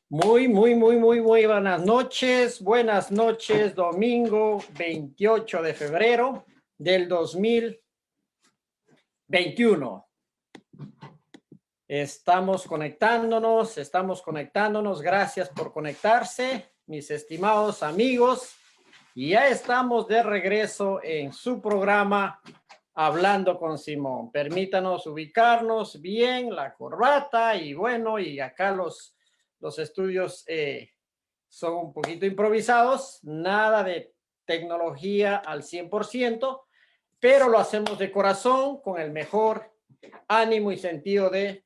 Muy buenas noches, domingo 28 de febrero del 2021. Estamos conectándonos, gracias por conectarse, mis estimados amigos, y ya estamos de regreso en su programa Hablando con Simón. Permítanos ubicarnos bien, la corbata, y bueno, y acá los estudios son un poquito improvisados, nada de tecnología al 100%, pero lo hacemos de corazón, con el mejor ánimo y sentido de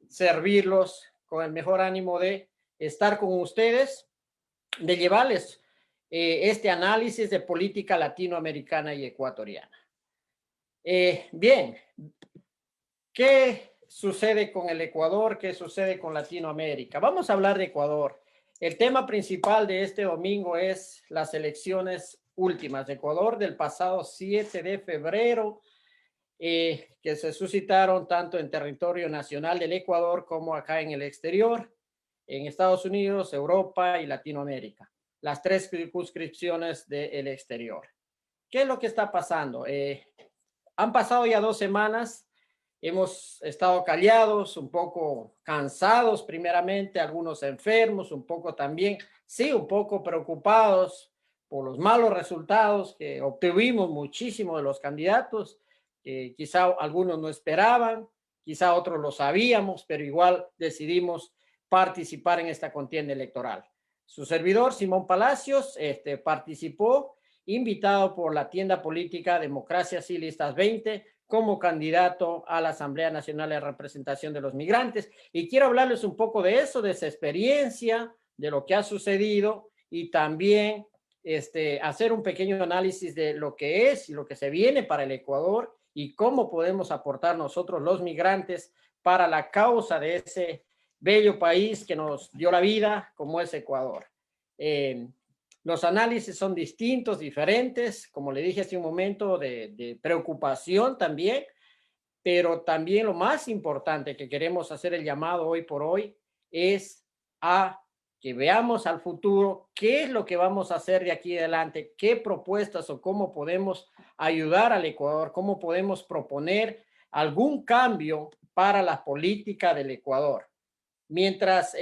servirlos, con el mejor ánimo de estar con ustedes, de llevarles este análisis de política latinoamericana y ecuatoriana. Bien, ¿qué sucede con el Ecuador? ¿Qué sucede con Latinoamérica? Vamos a hablar de Ecuador. El tema principal de este domingo es las elecciones últimas de Ecuador del pasado 7 de febrero, que se suscitaron tanto en territorio nacional del Ecuador como acá en el exterior, en Estados Unidos, Europa y Latinoamérica. Las tres circunscripciones del exterior. ¿Qué es lo que está pasando? Han pasado ya 2 semanas. Hemos estado callados, un poco cansados primeramente, algunos enfermos, un poco también, sí, un poco preocupados por los malos resultados que obtuvimos muchísimo de los candidatos, que quizá algunos no esperaban, quizá otros lo sabíamos, pero igual decidimos participar en esta contienda electoral. Su servidor, Simón Palacios, participó, invitado por la tienda política Democracia Sí Listas 20, como candidato a la Asamblea Nacional de Representación de los Migrantes. Y quiero hablarles un poco de eso, de esa experiencia, de lo que ha sucedido, y también hacer un pequeño análisis de lo que es y lo que se viene para el Ecuador y cómo podemos aportar nosotros los migrantes para la causa de ese bello país que nos dio la vida, como es Ecuador. Los análisis son distintos, diferentes, como le dije hace un momento, de preocupación también, pero también lo más importante que queremos hacer el llamado hoy por hoy es a que veamos al futuro qué es lo que vamos a hacer de aquí adelante, qué propuestas o cómo podemos ayudar al Ecuador, cómo podemos proponer algún cambio para la política del Ecuador. Mientras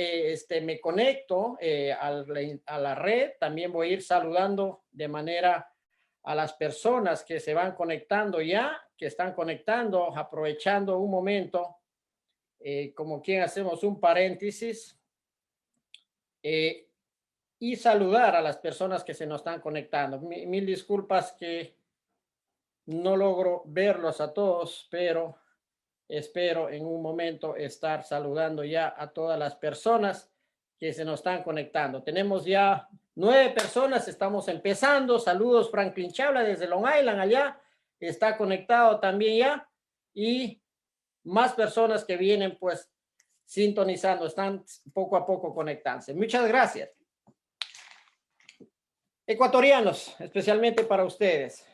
me conecto a la red, también voy a ir saludando de manera a las personas que se van conectando ya, que están conectando, aprovechando un momento, como quien hacemos un paréntesis, y saludar a las personas que se nos están conectando. Mil disculpas que no logro verlos a todos, pero espero en un momento estar saludando ya a todas las personas que se nos están conectando. Tenemos ya 9 personas, estamos empezando. Saludos, Franklin Chabla desde Long Island, allá está conectado también ya. Y más personas que vienen pues sintonizando, están poco a poco conectándose. Muchas gracias. Ecuatorianos, especialmente para ustedes.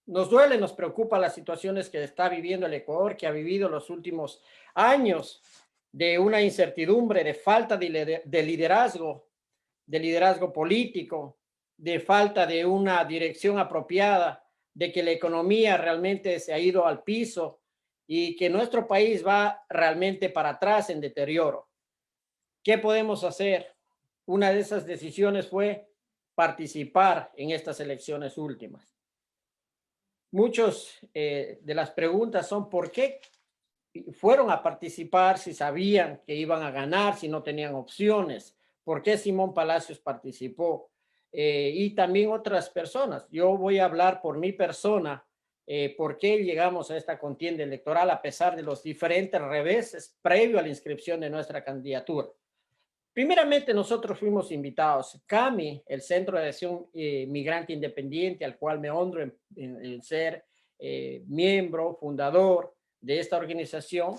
Nos duele, nos preocupa las situaciones que está viviendo el Ecuador, que ha vivido los últimos años de una incertidumbre, de falta de liderazgo político, de falta de una dirección apropiada, de que la economía realmente se ha ido al piso y que nuestro país va realmente para atrás en deterioro. ¿Qué podemos hacer? Una de esas decisiones fue participar en estas elecciones últimas. Muchos de las preguntas son ¿por qué fueron a participar si sabían que iban a ganar, si no tenían opciones? ¿Por qué Simón Palacios participó? Y también otras personas. Yo voy a hablar por mi persona, por qué llegamos a esta contienda electoral a pesar de los diferentes reveses previo a la inscripción de nuestra candidatura. Primeramente, nosotros fuimos invitados. CAMI, el Centro de Acción Migrante Independiente, al cual me honro en ser miembro, fundador de esta organización,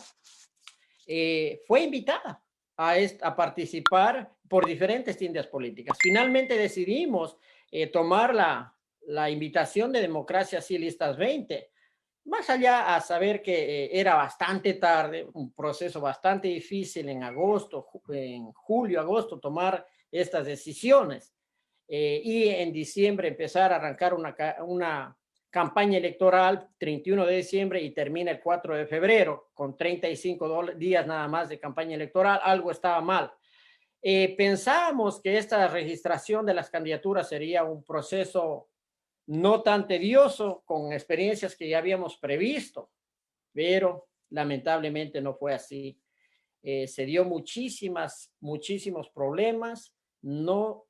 fue invitada a participar por diferentes tiendas políticas. Finalmente decidimos tomar la invitación de Democracia Sí Listas 20 más allá a saber que era bastante tarde, un proceso bastante difícil en agosto, en julio, agosto, tomar estas decisiones. Y en diciembre empezar a arrancar una campaña electoral 31 de diciembre y termina el 4 de febrero con 35 días nada más de campaña electoral, algo estaba mal. Pensábamos que esta registración de las candidaturas sería un proceso no tan tedioso con experiencias que ya habíamos previsto, pero lamentablemente no fue así. Se dio muchísimos problemas, no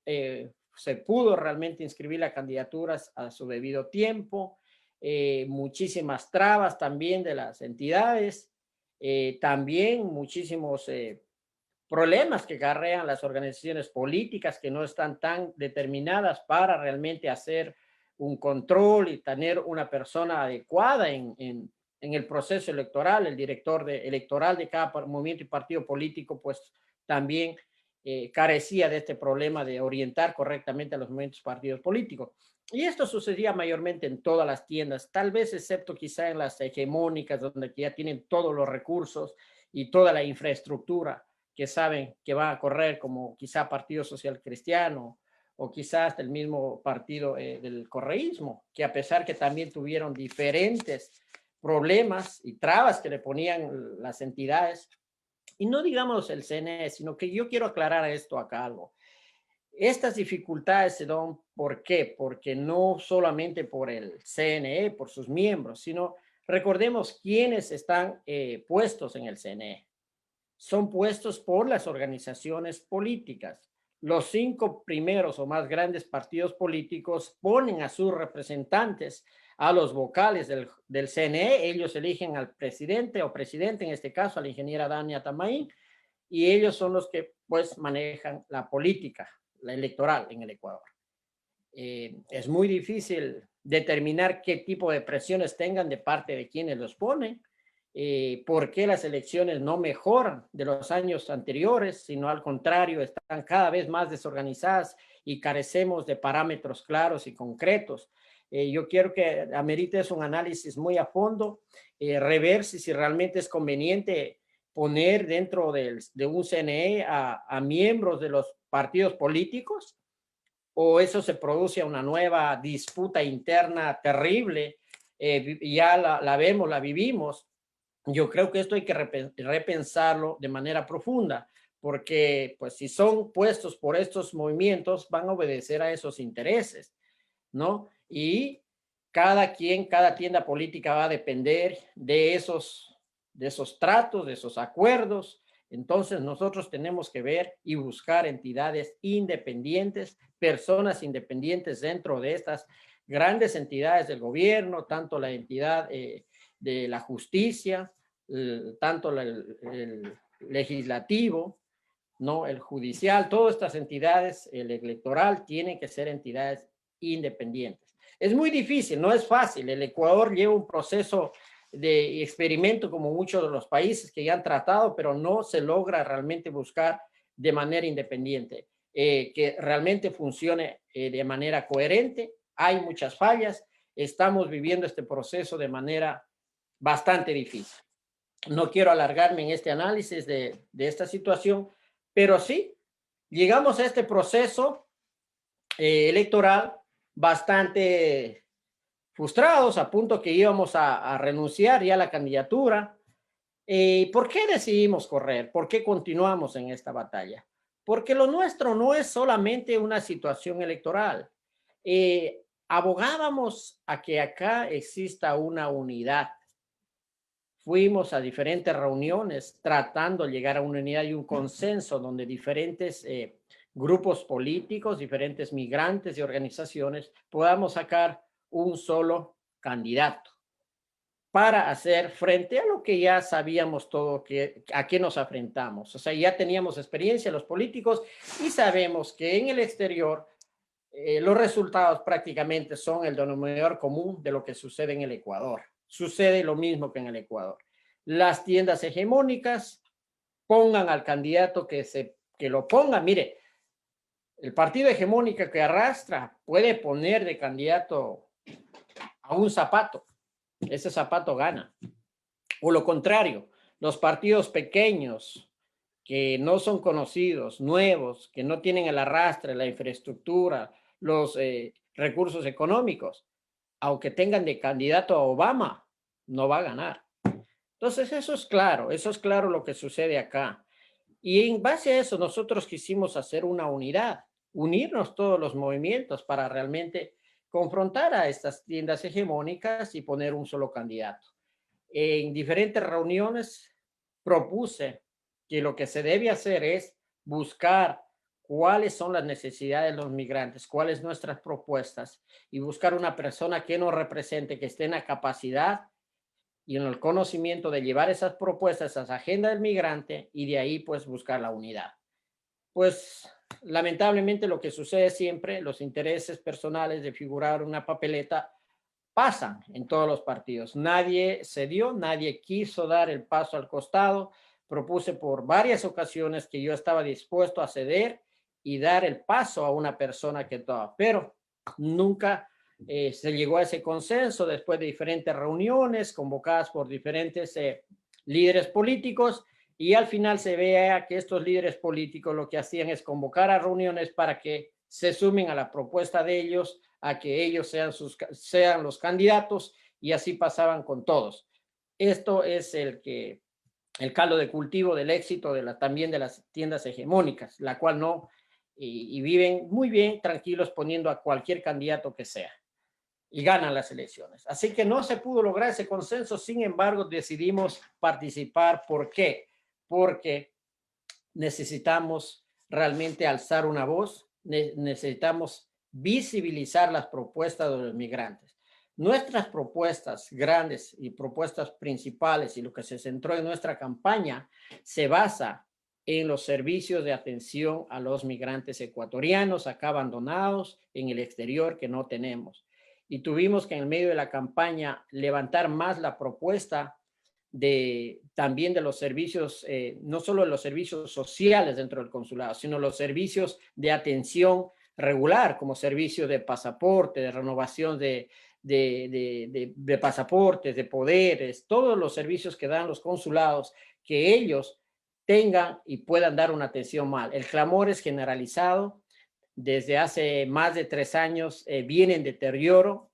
se pudo realmente inscribir las candidaturas a su debido tiempo, muchísimas trabas también de las entidades, también muchísimos problemas que acarrean las organizaciones políticas que no están tan determinadas para realmente hacer un control y tener una persona adecuada en el proceso electoral. El director electoral de cada movimiento y partido político, pues también carecía de este problema de orientar correctamente a los movimientos y partidos políticos. Y esto sucedía mayormente en todas las tiendas, tal vez excepto quizá en las hegemónicas, donde ya tienen todos los recursos y toda la infraestructura que saben que va a correr, como quizá Partido Social Cristiano o quizás el mismo partido del correísmo, que a pesar que también tuvieron diferentes problemas y trabas que le ponían las entidades, y no digamos el CNE, sino que yo quiero aclarar esto acá algo. Estas dificultades se dan, ¿por qué? Porque no solamente por el CNE, por sus miembros, sino recordemos quiénes están puestos en el CNE. Son puestos por las organizaciones políticas. Los 5 primeros o más grandes partidos políticos ponen a sus representantes, a los vocales del CNE, ellos eligen al presidente o presidente, en este caso a la ingeniera Dania Tamaín, y ellos son los que pues manejan la política, la electoral en el Ecuador. Es muy difícil determinar qué tipo de presiones tengan de parte de quienes los ponen, por qué las elecciones no mejoran de los años anteriores, sino al contrario, están cada vez más desorganizadas y carecemos de parámetros claros y concretos. Yo quiero que amerites un análisis muy a fondo, rever si realmente es conveniente poner dentro de un CNE a miembros de los partidos políticos, o eso se produce una nueva disputa interna terrible, ya la vemos, la vivimos. Yo creo que esto hay que repensarlo de manera profunda, porque pues si son puestos por estos movimientos, van a obedecer a esos intereses, ¿no? Y cada tienda política va a depender de esos tratos, de esos acuerdos. Entonces nosotros tenemos que ver y buscar entidades independientes, personas independientes dentro de estas grandes entidades del gobierno, tanto la entidad de la justicia, tanto el legislativo, ¿no? El judicial, todas estas entidades, el electoral, tienen que ser entidades independientes. Es muy difícil, no es fácil. El Ecuador lleva un proceso de experimento como muchos de los países que ya han tratado, pero no se logra realmente buscar de manera independiente, que realmente funcione de manera coherente. Hay muchas fallas, estamos viviendo este proceso de manera bastante difícil. No quiero alargarme en este análisis de esta situación, pero sí, llegamos a este proceso electoral bastante frustrados, a punto que íbamos a renunciar ya a la candidatura. ¿Por qué decidimos correr? ¿Por qué continuamos en esta batalla? Porque lo nuestro no es solamente una situación electoral. Abogábamos a que acá exista una unidad. Fuimos a diferentes reuniones tratando de llegar a una unidad y un consenso donde diferentes grupos políticos, diferentes migrantes y organizaciones podamos sacar un solo candidato para hacer frente a lo que ya sabíamos todo, a qué nos enfrentamos. O sea, ya teníamos experiencia los políticos y sabemos que en el exterior los resultados prácticamente son el denominador común de lo que sucede en el Ecuador. Sucede lo mismo que en el Ecuador. Las tiendas hegemónicas pongan al candidato que lo ponga. Mire, el partido hegemónico que arrastra puede poner de candidato a un Zapato, ese zapato gana. O lo contrario, los partidos pequeños que no son conocidos, nuevos, que no tienen el arrastre, la infraestructura, los recursos económicos, aunque tengan de candidato a Obama, no va a ganar. Entonces, eso es claro lo que sucede acá. Y en base a eso, nosotros quisimos hacer una unidad, unirnos todos los movimientos para realmente confrontar a estas tiendas hegemónicas y poner un solo candidato. En diferentes reuniones propuse que lo que se debe hacer es buscar cuáles son las necesidades de los migrantes, cuáles nuestras propuestas y buscar una persona que nos represente, que esté en la capacidad y en el conocimiento de llevar esas propuestas a esa agenda del migrante y de ahí pues buscar la unidad. Pues lamentablemente lo que sucede siempre, los intereses personales de figurar una papeleta pasan en todos los partidos. Nadie cedió, nadie quiso dar el paso al costado. Propuse por varias ocasiones que yo estaba dispuesto a ceder y dar el paso a una persona que toca, pero nunca se llegó a ese consenso después de diferentes reuniones convocadas por diferentes líderes políticos y al final se vea que estos líderes políticos lo que hacían es convocar a reuniones para que se sumen a la propuesta de ellos, a que ellos sean los candidatos y así pasaban con todos. Esto es el caldo de cultivo del éxito también de las tiendas hegemónicas, la cual no, y viven muy bien tranquilos poniendo a cualquier candidato que sea y ganan las elecciones. Así que no se pudo lograr ese consenso, sin embargo decidimos participar. ¿Por qué? Porque necesitamos realmente alzar una voz, necesitamos visibilizar las propuestas de los migrantes. Nuestras propuestas grandes y propuestas principales y lo que se centró en nuestra campaña se basa en los servicios de atención a los migrantes ecuatorianos acá abandonados en el exterior que no tenemos. Y tuvimos que en el medio de la campaña levantar más la propuesta también de los servicios, no solo de los servicios sociales dentro del consulado, sino los servicios de atención regular, como servicio de pasaporte, de renovación de pasaportes, de poderes, todos los servicios que dan los consulados, que ellos tengan y puedan dar una atención mal. El clamor es generalizado. Desde hace más de 3 años viene en deterioro,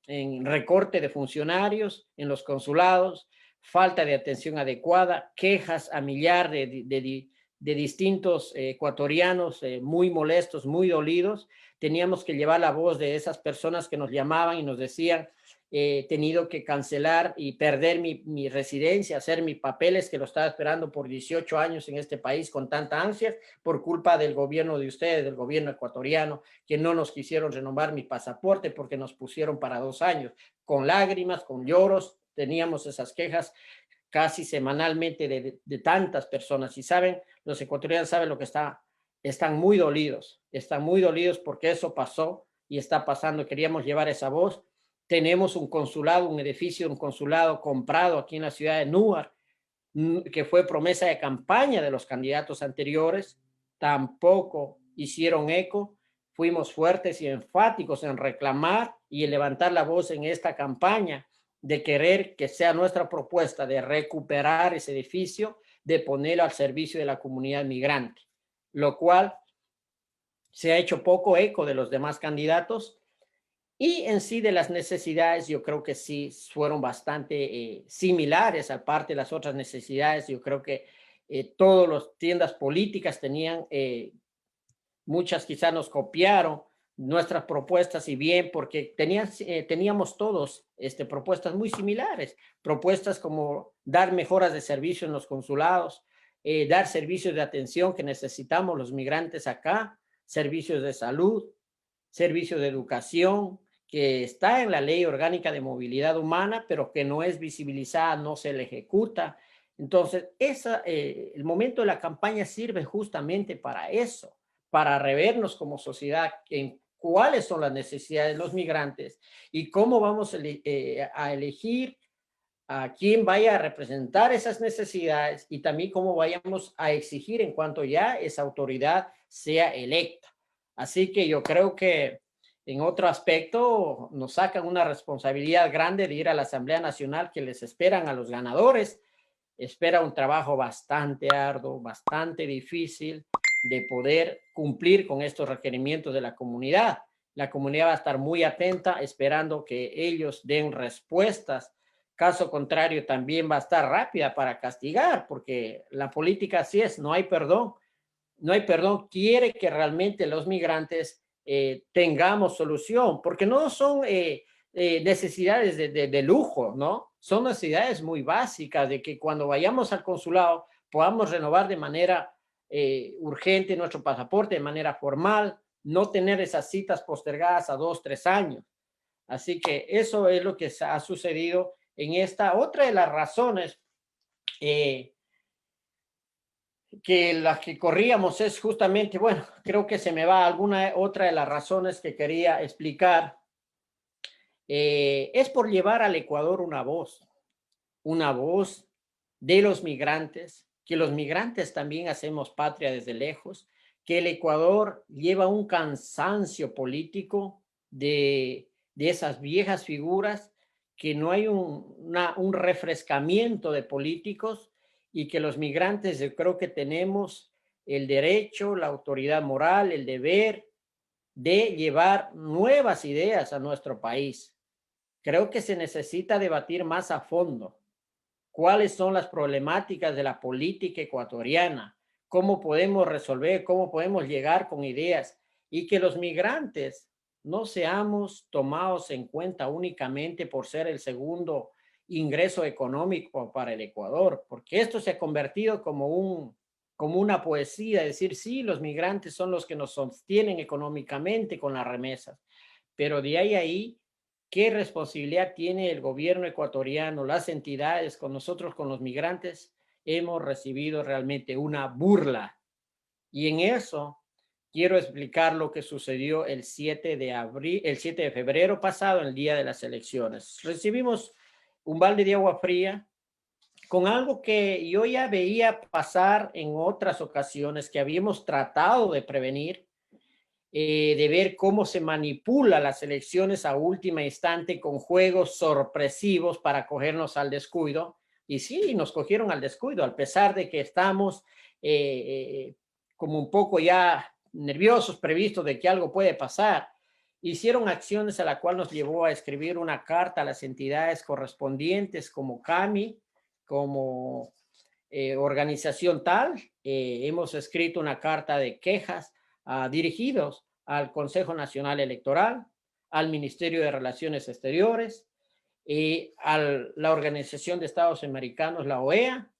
en recorte de funcionarios en los consulados, falta de atención adecuada, quejas a millar de distintos ecuatorianos muy molestos, muy dolidos. Teníamos que llevar la voz de esas personas que nos llamaban y nos decían, he tenido que cancelar y perder mi residencia, hacer mis papeles que lo estaba esperando por 18 años en este país con tanta ansia por culpa del gobierno de ustedes, del gobierno ecuatoriano, que no nos quisieron renovar mi pasaporte porque nos pusieron para 2 años. Con lágrimas, con lloros, teníamos esas quejas casi semanalmente de tantas personas. Y saben, los ecuatorianos saben lo que están muy dolidos porque eso pasó y está pasando. Queríamos llevar esa voz. Tenemos un consulado, un edificio, un consulado comprado aquí en la ciudad de Newark, que fue promesa de campaña de los candidatos anteriores, tampoco hicieron eco. Fuimos fuertes y enfáticos en reclamar y en levantar la voz en esta campaña de querer que sea nuestra propuesta de recuperar ese edificio, de ponerlo al servicio de la comunidad migrante, lo cual se ha hecho poco eco de los demás candidatos. Y en sí de las necesidades, yo creo que sí fueron bastante similares, aparte de las otras necesidades. Yo creo que todas las tiendas políticas tenían, muchas quizás nos copiaron nuestras propuestas y bien, porque teníamos todos propuestas muy similares, propuestas como dar mejoras de servicio en los consulados, dar servicios de atención que necesitamos los migrantes acá, servicios de salud, servicios de educación, que está en la Ley Orgánica de Movilidad Humana, pero que no es visibilizada, no se le ejecuta. Entonces, el momento de la campaña sirve justamente para eso, para revernos como sociedad en cuáles son las necesidades de los migrantes y cómo vamos a elegir a quién vaya a representar esas necesidades y también cómo vayamos a exigir en cuanto ya esa autoridad sea electa. Así que yo creo que en otro aspecto, nos sacan una responsabilidad grande de ir a la Asamblea Nacional que les esperan a los ganadores. Espera un trabajo bastante arduo, bastante difícil de poder cumplir con estos requerimientos de la comunidad. La comunidad va a estar muy atenta, esperando que ellos den respuestas. Caso contrario, también va a estar rápida para castigar, porque la política así es, no hay perdón. No hay perdón, quiere que realmente los migrantes tengamos solución, porque no son necesidades de lujo, ¿no? Son necesidades muy básicas de que cuando vayamos al consulado podamos renovar de manera urgente nuestro pasaporte, de manera formal, no tener esas citas postergadas a 2, 3 años. Así que eso es lo que ha sucedido en esta. Otra de las razones que las que corríamos es justamente, bueno, creo que se me va alguna otra de las razones que quería explicar, es por llevar al Ecuador una voz de los migrantes, que los migrantes también hacemos patria desde lejos, que el Ecuador lleva un cansancio político de esas viejas figuras, que no hay un refrescamiento de políticos y que los migrantes yo creo que tenemos el derecho, la autoridad moral, el deber de llevar nuevas ideas a nuestro país. Creo que se necesita debatir más a fondo cuáles son las problemáticas de la política ecuatoriana, cómo podemos resolver, cómo podemos llegar con ideas y que los migrantes no seamos tomados en cuenta únicamente por ser el segundo ingreso económico para el Ecuador, porque esto se ha convertido como una poesía, decir, sí, los migrantes son los que nos sostienen económicamente con las remesas, pero de ahí ¿qué responsabilidad tiene el gobierno ecuatoriano, las entidades, con nosotros, con los migrantes? Hemos recibido realmente una burla. Y en eso quiero explicar lo que sucedió el 7 de febrero pasado, el día de las elecciones. Recibimos un balde de agua fría con algo que yo ya veía pasar en otras ocasiones, que habíamos tratado de prevenir, de ver cómo se manipula las elecciones a última instante con juegos sorpresivos para cogernos al descuido. Y sí, nos cogieron al descuido, a pesar de que estamos como un poco ya nerviosos, previstos de que algo puede pasar. Hicieron acciones a la cual nos llevó a escribir una carta a las entidades correspondientes como CAMI, como organización tal. Hemos escrito una carta de quejas dirigidos al Consejo Nacional Electoral, al Ministerio de Relaciones Exteriores, a la Organización de Estados Americanos, la OEA,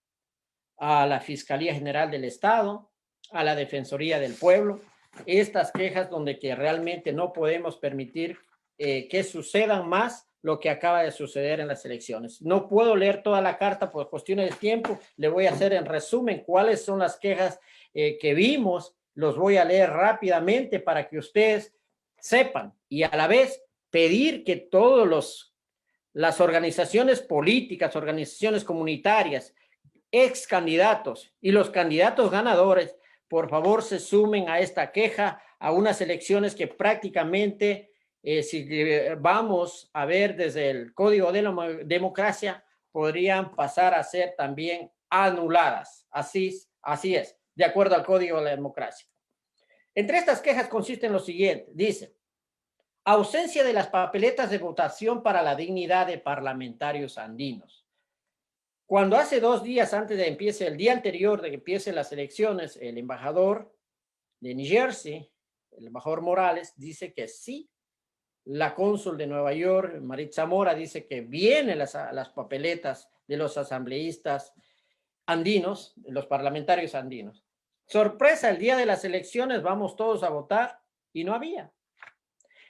a la Fiscalía General del Estado, a la Defensoría del Pueblo. Estas quejas donde que realmente no podemos permitir que sucedan más lo que acaba de suceder en las elecciones. No puedo leer toda la carta por cuestiones de tiempo, le voy a hacer en resumen cuáles son las quejas que vimos, los voy a leer rápidamente para que ustedes sepan y a la vez pedir que todas las organizaciones políticas, organizaciones comunitarias, ex candidatos y los candidatos ganadores, por favor se sumen a esta queja, a unas elecciones que prácticamente, si vamos a ver desde el Código de la Democracia, podrían pasar a ser también anuladas. Así es, de acuerdo al Código de la Democracia. Entre estas quejas consiste en lo siguiente, dice, ausencia de las papeletas de votación para la dignidad de parlamentarios andinos. Cuando hace 2 días antes de empiece, el día anterior de que empiecen las elecciones, el embajador de New Jersey, el embajador Morales, dice que sí. La cónsul de Nueva York, Maritza Mora, dice que vienen las papeletas de los asambleístas andinos, de los parlamentarios andinos. Sorpresa, el día de las elecciones vamos todos a votar y no había.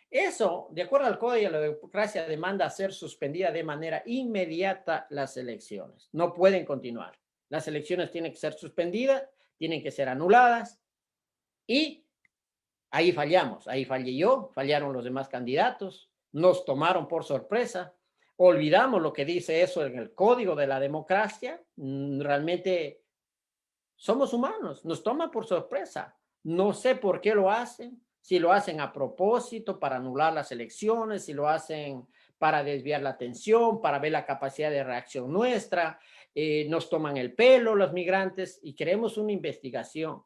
Eso, de acuerdo al Código de la Democracia, demanda ser suspendida de manera inmediata las elecciones. No pueden continuar. Las elecciones tienen que ser suspendidas, tienen que ser anuladas y ahí fallamos. Ahí fallé yo, fallaron los demás candidatos, nos tomaron por sorpresa, olvidamos lo que dice eso en el Código de la Democracia. Realmente somos humanos, nos toman por sorpresa. No sé por qué lo hacen. si lo hacen a propósito para anular las elecciones, si lo hacen para desviar la atención, para ver la capacidad de reacción nuestra. Nos toman el pelo los migrantes y queremos una investigación.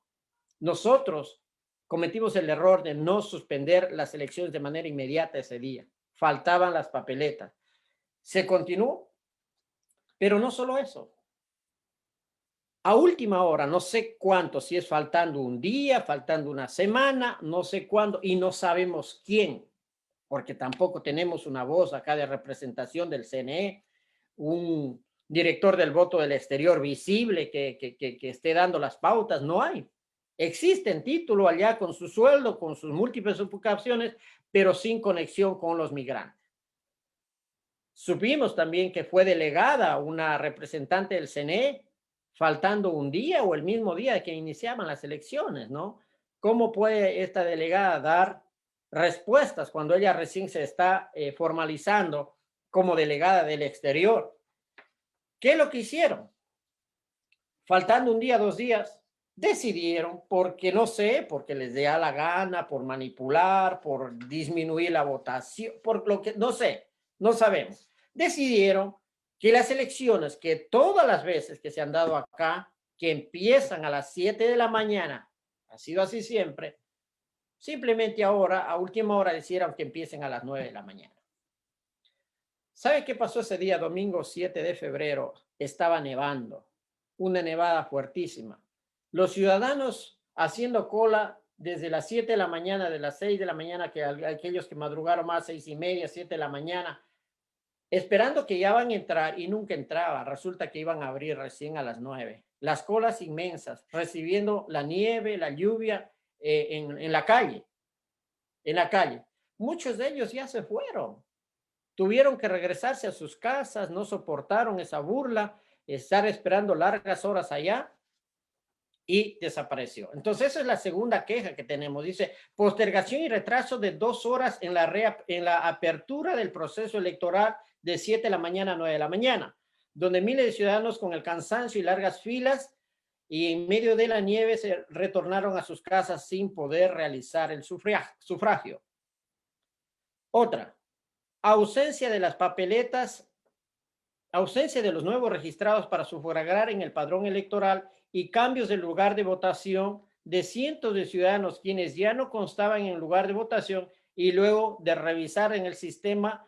Nosotros cometimos el error de no suspender las elecciones de manera inmediata ese día. Faltaban las papeletas. Se continuó, pero no solo eso. A última hora, no sé cuánto, si es faltando un día, faltando una semana, no sé cuándo, y no sabemos quién, porque tampoco tenemos una voz acá de representación del CNE, un director del voto del exterior visible que esté dando las pautas, no hay. Existe en título allá con su sueldo, con sus múltiples ocupaciones, pero sin conexión con los migrantes. Supimos también que fue delegada una representante del CNE, faltando un día o el mismo día que iniciaban las elecciones, ¿no? ¿Cómo puede esta delegada dar respuestas cuando ella recién se está formalizando como delegada del exterior? ¿Qué es lo que hicieron? Faltando un día, 2 días, decidieron, porque no sé, porque les dé la gana, por manipular, por disminuir la votación, por lo que, no sé, no sabemos. Decidieron que las elecciones, que todas las veces que se han dado acá, que empiezan a las 7 de la mañana, ha sido así siempre, simplemente ahora, a última hora, decidieron que empiecen a las 9 de la mañana. ¿Sabe qué pasó ese día, domingo 7 de febrero? Estaba nevando, una nevada fuertísima. Los ciudadanos haciendo cola desde las 7 de la mañana, de las 6 de la mañana, que aquellos que madrugaron más, 6:30, 7 de la mañana, esperando que ya van a entrar y nunca entraba. Resulta que iban a abrir recién a las 9. Las colas inmensas, recibiendo la nieve, la lluvia en la calle, en la calle. Muchos de ellos ya se fueron. Tuvieron que regresarse a sus casas, no soportaron esa burla, estar esperando largas horas allá y desapareció. Entonces, esa es la segunda queja que tenemos. Dice, postergación y retraso de 2 horas en la apertura del proceso electoral de 7 de la mañana a 9 de la mañana, donde miles de ciudadanos con el cansancio y largas filas y en medio de la nieve se retornaron a sus casas sin poder realizar el sufragio. Otra, ausencia de las papeletas, ausencia de los nuevos registrados para sufragar en el padrón electoral y cambios del lugar de votación de cientos de ciudadanos quienes ya no constaban en el lugar de votación y luego de revisar en el sistema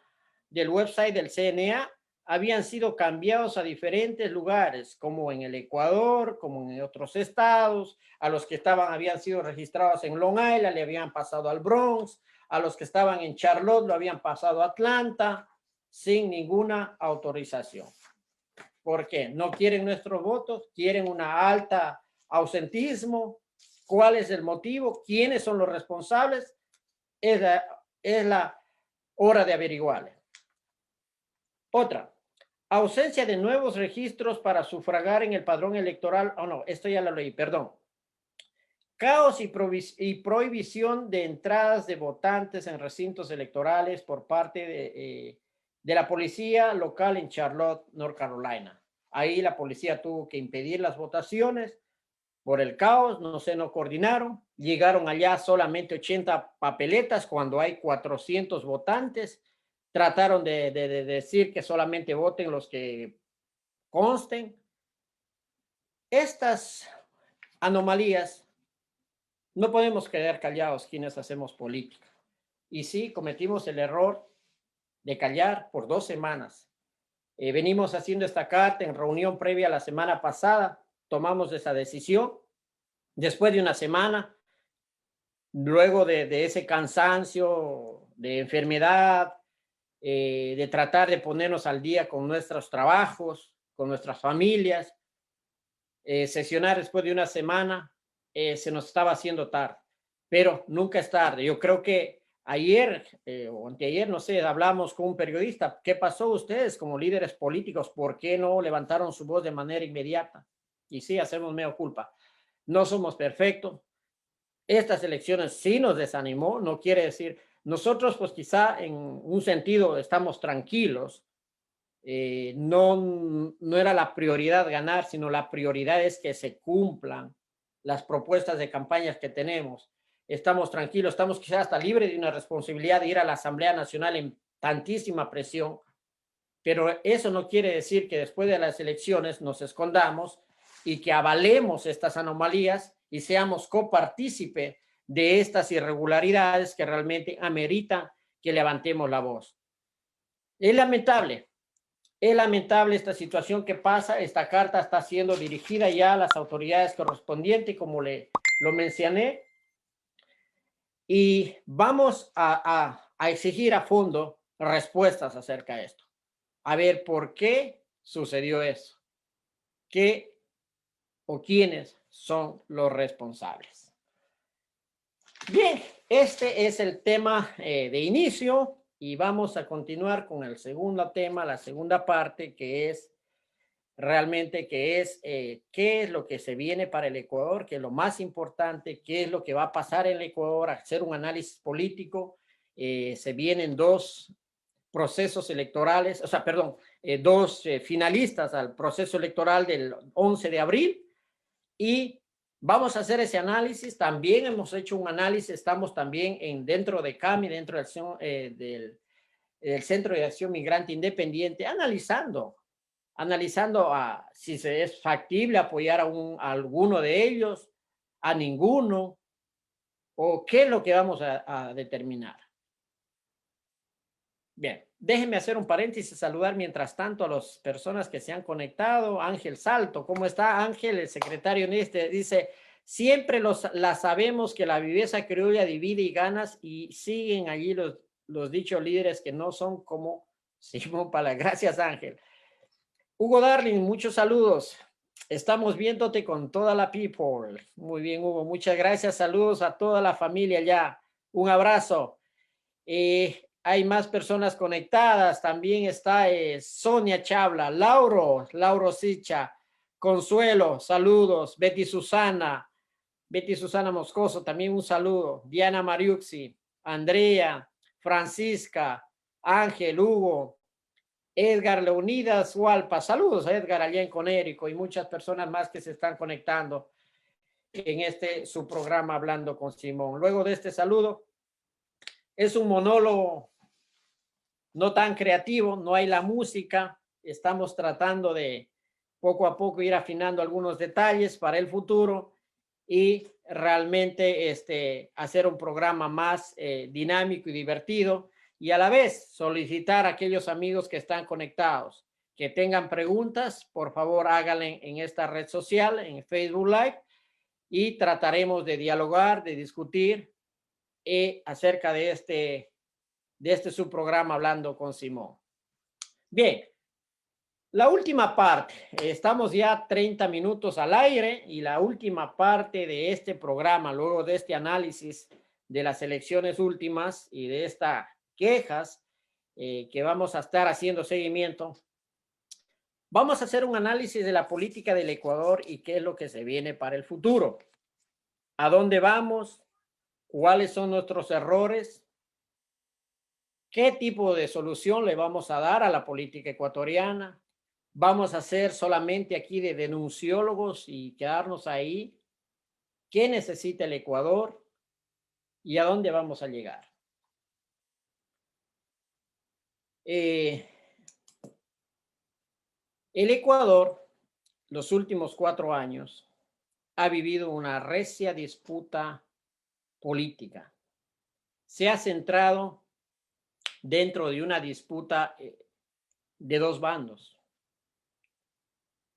del website del CNA habían sido cambiados a diferentes lugares, como en el Ecuador, como en otros estados, a los que habían sido registrados en Long Island, le habían pasado al Bronx, a los que estaban en Charlotte lo habían pasado a Atlanta, sin ninguna autorización. ¿Por qué? No quieren nuestros votos, quieren una alta ausentismo. ¿Cuál es el motivo? ¿Quiénes son los responsables? Es la hora de averiguarle. Otra, ausencia de nuevos registros para sufragar en el padrón electoral. Oh, no, esto ya lo leí, perdón. Caos y prohibición de entradas de votantes en recintos electorales por parte de la policía local en Charlotte, North Carolina. Ahí la policía tuvo que impedir las votaciones por el caos, no coordinaron. Llegaron allá solamente 80 papeletas cuando hay 400 votantes. Trataron de decir que solamente voten los que consten. Estas anomalías no podemos quedar callados quienes hacemos política. Y sí, cometimos el error de callar por 2 semanas. Venimos haciendo esta carta en reunión previa la semana pasada, tomamos esa decisión. Después de una semana, luego de ese cansancio, de enfermedad, de tratar de ponernos al día con nuestros trabajos, con nuestras familias, sesionar después de una semana, se nos estaba haciendo tarde, pero nunca es tarde. Yo creo que ayer o anteayer, no sé, hablamos con un periodista. ¿Qué pasó ustedes como líderes políticos? ¿Por qué no levantaron su voz de manera inmediata? Y sí, hacemos mea culpa. No somos perfectos. Estas elecciones sí nos desanimó, no quiere decir, nosotros pues quizá en un sentido estamos tranquilos, no era la prioridad ganar, sino la prioridad es que se cumplan las propuestas de campañas que tenemos. estamos tranquilos, estamos quizás hasta libres de una responsabilidad de ir a la Asamblea Nacional en tantísima presión, pero eso no quiere decir que después de las elecciones nos escondamos y que avalemos estas anomalías y seamos copartícipe de estas irregularidades que realmente ameritan que levantemos la voz. Es lamentable esta situación que pasa. Esta carta está siendo dirigida ya a las autoridades correspondientes, como lo mencioné, y vamos a exigir a fondo respuestas acerca de esto. A ver por qué sucedió eso. ¿Qué o quiénes son los responsables? Bien, este es el tema de inicio y vamos a continuar con el segundo tema, la segunda parte, que es realmente qué es lo que se viene para el Ecuador, que es lo más importante, qué es lo que va a pasar en el Ecuador, hacer un análisis político. Se vienen dos procesos electorales, o sea, perdón, dos finalistas al proceso electoral del 11 de abril y vamos a hacer ese análisis. También hemos hecho un análisis, estamos también dentro de CAMI, dentro del Centro de Acción Migrante Independiente, analizando si es factible apoyar a alguno de ellos, a ninguno, o qué es lo que vamos a determinar. Bien, déjenme hacer un paréntesis, saludar mientras tanto a las personas que se han conectado. Ángel Salto, ¿cómo está Ángel? El secretario dice, siempre la sabemos que la viveza criolla divide y ganas, y siguen allí los dichos líderes que no son como Simón Pala. Gracias, Ángel. Hugo Darling, muchos saludos. Estamos viéndote con toda la people. Muy bien, Hugo, muchas gracias. Saludos a toda la familia ya. Un abrazo. Hay más personas conectadas. También está Sonia Chabla, Lauro Sicha, Consuelo, saludos. Betty Susana Moscoso, también un saludo. Diana Mariuxi, Andrea, Francisca, Ángel, Hugo, Edgar Leonidas Hualpa, saludos a Edgar allá en Conérico y muchas personas más que se están conectando en su programa Hablando con Simón. Luego de este saludo, es un monólogo no tan creativo, no hay la música, estamos tratando de poco a poco ir afinando algunos detalles para el futuro y realmente hacer un programa más dinámico y divertido, y a la vez solicitar a aquellos amigos que están conectados que tengan preguntas, por favor háganle en esta red social, en Facebook Live, y trataremos de dialogar, de discutir acerca de este subprograma Hablando con Simón. Bien, la última parte, estamos ya 30 minutos al aire y la última parte de este programa, luego de este análisis de las elecciones últimas y de estas quejas que vamos a estar haciendo seguimiento, vamos a hacer un análisis de la política del Ecuador y qué es lo que se viene para el futuro. ¿A dónde vamos? ¿Cuáles son nuestros errores? ¿Qué tipo de solución le vamos a dar a la política ecuatoriana? ¿Vamos a ser solamente aquí de denunciólogos y quedarnos ahí? ¿Qué necesita el Ecuador? ¿Y a dónde vamos a llegar? El Ecuador, los últimos 4 años, ha vivido una recia disputa política. Se ha centrado dentro de una disputa de dos bandos.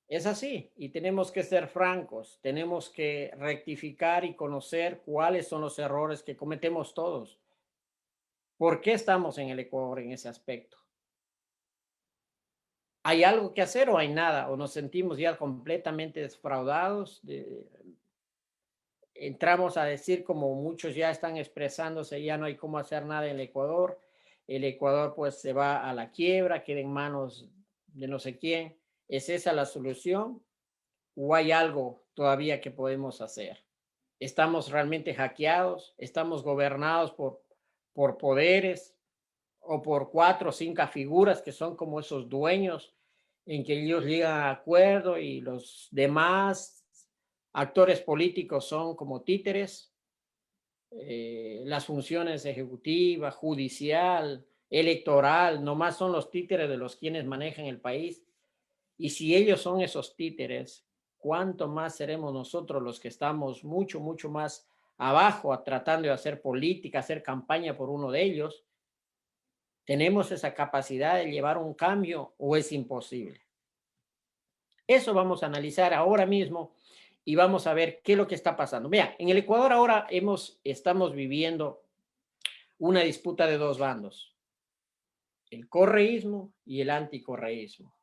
Es así, y tenemos que ser francos, tenemos que rectificar y conocer cuáles son los errores que cometemos todos. ¿Por qué estamos en el Ecuador en ese aspecto? ¿Hay algo que hacer o hay nada? ¿O nos sentimos ya completamente defraudados? Entramos a decir, como muchos ya están expresándose, ya no hay cómo hacer nada en el Ecuador. El Ecuador pues se va a la quiebra, queda en manos de no sé quién. ¿Es esa la solución? ¿O hay algo todavía que podemos hacer? ¿Estamos realmente hackeados? ¿Estamos gobernados por poderes o por 4 o 5 figuras que son como esos dueños en que ellos llegan a acuerdo y los demás actores políticos son como títeres? las funciones ejecutiva, judicial, electoral, nomás son los títeres de los quienes manejan el país. Y si ellos son esos títeres, ¿cuánto más seremos nosotros los que estamos mucho, mucho más abajo tratando de hacer política, hacer campaña por uno de ellos? ¿Tenemos esa capacidad de llevar un cambio o es imposible? Eso vamos a analizar ahora mismo y vamos a ver qué es lo que está pasando. Vea, en el Ecuador ahora estamos viviendo una disputa de dos bandos, el correísmo y el anticorreísmo.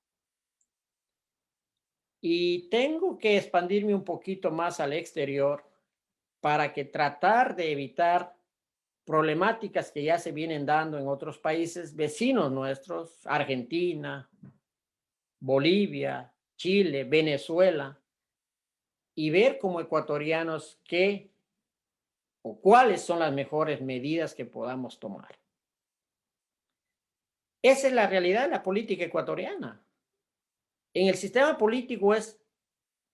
Y tengo que expandirme un poquito más al exterior para que tratar de evitar problemáticas que ya se vienen dando en otros países vecinos nuestros, Argentina, Bolivia, Chile, Venezuela, y ver como ecuatorianos qué o cuáles son las mejores medidas que podamos tomar. Esa es la realidad de la política ecuatoriana. En el sistema político es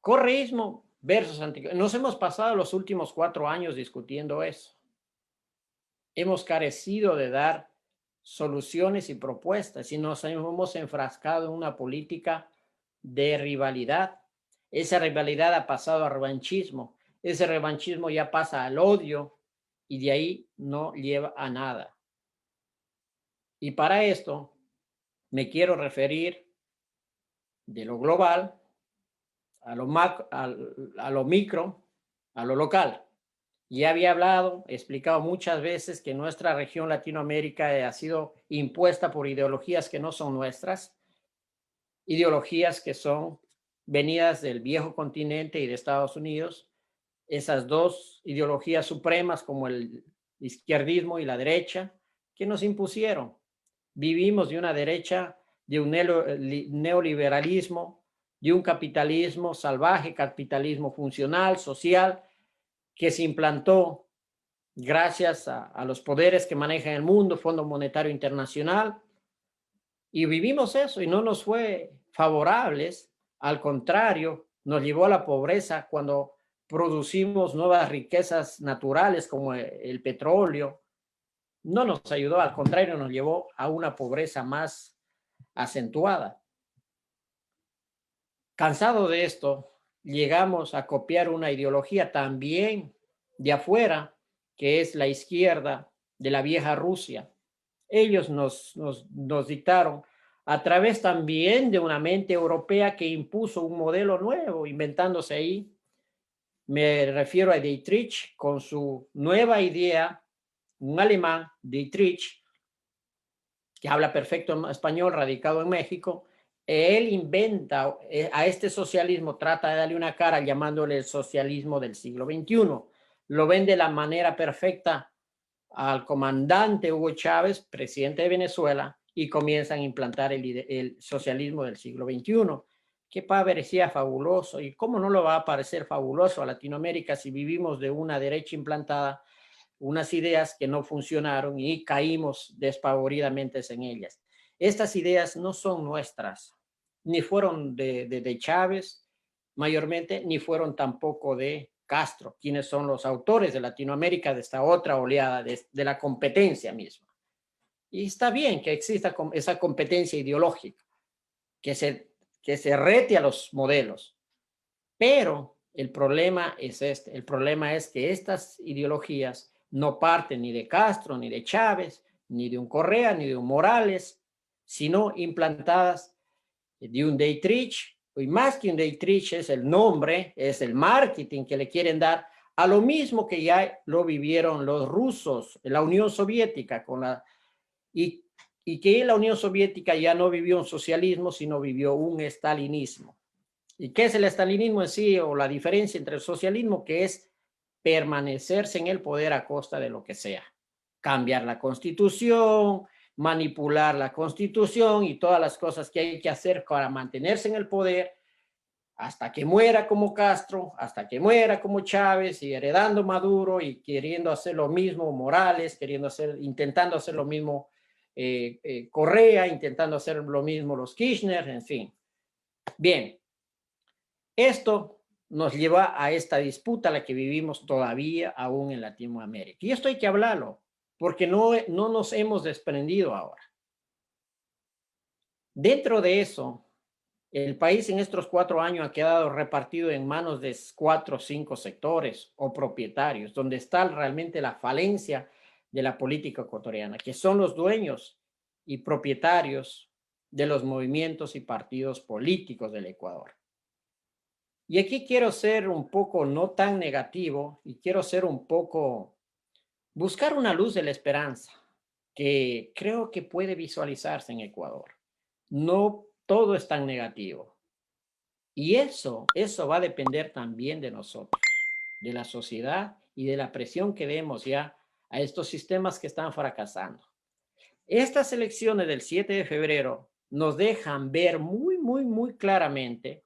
correísmo versus anticorreísmo. Nos hemos pasado los últimos 4 años discutiendo eso. Hemos carecido de dar soluciones y propuestas y nos hemos enfrascado en una política de rivalidad. Esa rivalidad ha pasado a revanchismo. Ese revanchismo ya pasa al odio y de ahí no lleva a nada. Y para esto me quiero referir de lo global a lo, a lo micro, a lo local. Ya había hablado, explicado muchas veces que nuestra región Latinoamérica ha sido impuesta por ideologías que no son nuestras, ideologías que son venidas del viejo continente y de Estados Unidos, esas dos ideologías supremas como el izquierdismo y la derecha, que nos impusieron. Vivimos de una derecha, de un neoliberalismo, de un capitalismo salvaje, capitalismo funcional, social, que se implantó gracias a los poderes que manejan el mundo, Fondo Monetario Internacional, y vivimos eso y no nos fue favorables, al contrario, nos llevó a la pobreza cuando producimos nuevas riquezas naturales como el petróleo, no nos ayudó, al contrario, nos llevó a una pobreza más acentuada. Cansado de esto, llegamos a copiar una ideología también de afuera, que es la izquierda de la vieja Rusia. Ellos nos dictaron a través también de una mente europea que impuso un modelo nuevo, inventándose ahí. Me refiero a Dietrich con su nueva idea, un alemán, Dietrich, que habla perfecto español, radicado en México. Él inventa a este socialismo, trata de darle una cara llamándole el socialismo del siglo XXI. Lo ven de la manera perfecta al comandante Hugo Chávez, presidente de Venezuela, y comienzan a implantar el socialismo del siglo XXI, que parecía fabuloso. ¿Y cómo no lo va a parecer fabuloso a Latinoamérica si vivimos de una derecha implantada, unas ideas que no funcionaron y caímos despavoridamente en ellas? Estas ideas no son nuestras, ni fueron de Chávez mayormente, ni fueron tampoco de Castro, quienes son los autores de Latinoamérica de esta otra oleada de la competencia misma. Y está bien que exista esa competencia ideológica, que se rete a los modelos, pero el problema es este, el problema es que estas ideologías no parten ni de Castro, ni de Chávez, ni de un Correa, ni de un Morales, sino implantadas de un Dietrich, y más que un Dietrich es el nombre, es el marketing que le quieren dar a lo mismo que ya lo vivieron los rusos, la Unión Soviética, y que la Unión Soviética ya no vivió un socialismo, sino vivió un estalinismo. ¿Y qué es el estalinismo en sí, o la diferencia entre el socialismo? Que es permanecerse en el poder a costa de lo que sea. Cambiar la constitución, manipular la constitución y todas las cosas que hay que hacer para mantenerse en el poder hasta que muera como Castro, hasta que muera como Chávez, y heredando Maduro y queriendo hacer lo mismo Morales, intentando hacer lo mismo Correa, intentando hacer lo mismo los Kirchner, en fin. Bien, esto nos lleva a esta disputa, la que vivimos todavía aún en Latinoamérica. Y esto hay que hablarlo, porque no nos hemos desprendido ahora. Dentro de eso, el país en estos 4 años ha quedado repartido en manos de 4 o 5 sectores o propietarios, donde está realmente la falencia de la política ecuatoriana, que son los dueños y propietarios de los movimientos y partidos políticos del Ecuador. Y aquí quiero ser un poco no tan negativo y quiero ser un poco, buscar una luz de la esperanza que creo que puede visualizarse en Ecuador. No todo es tan negativo. Y eso va a depender también de nosotros, de la sociedad y de la presión que demos ya a estos sistemas que están fracasando. Estas elecciones del 7 de febrero nos dejan ver muy claramente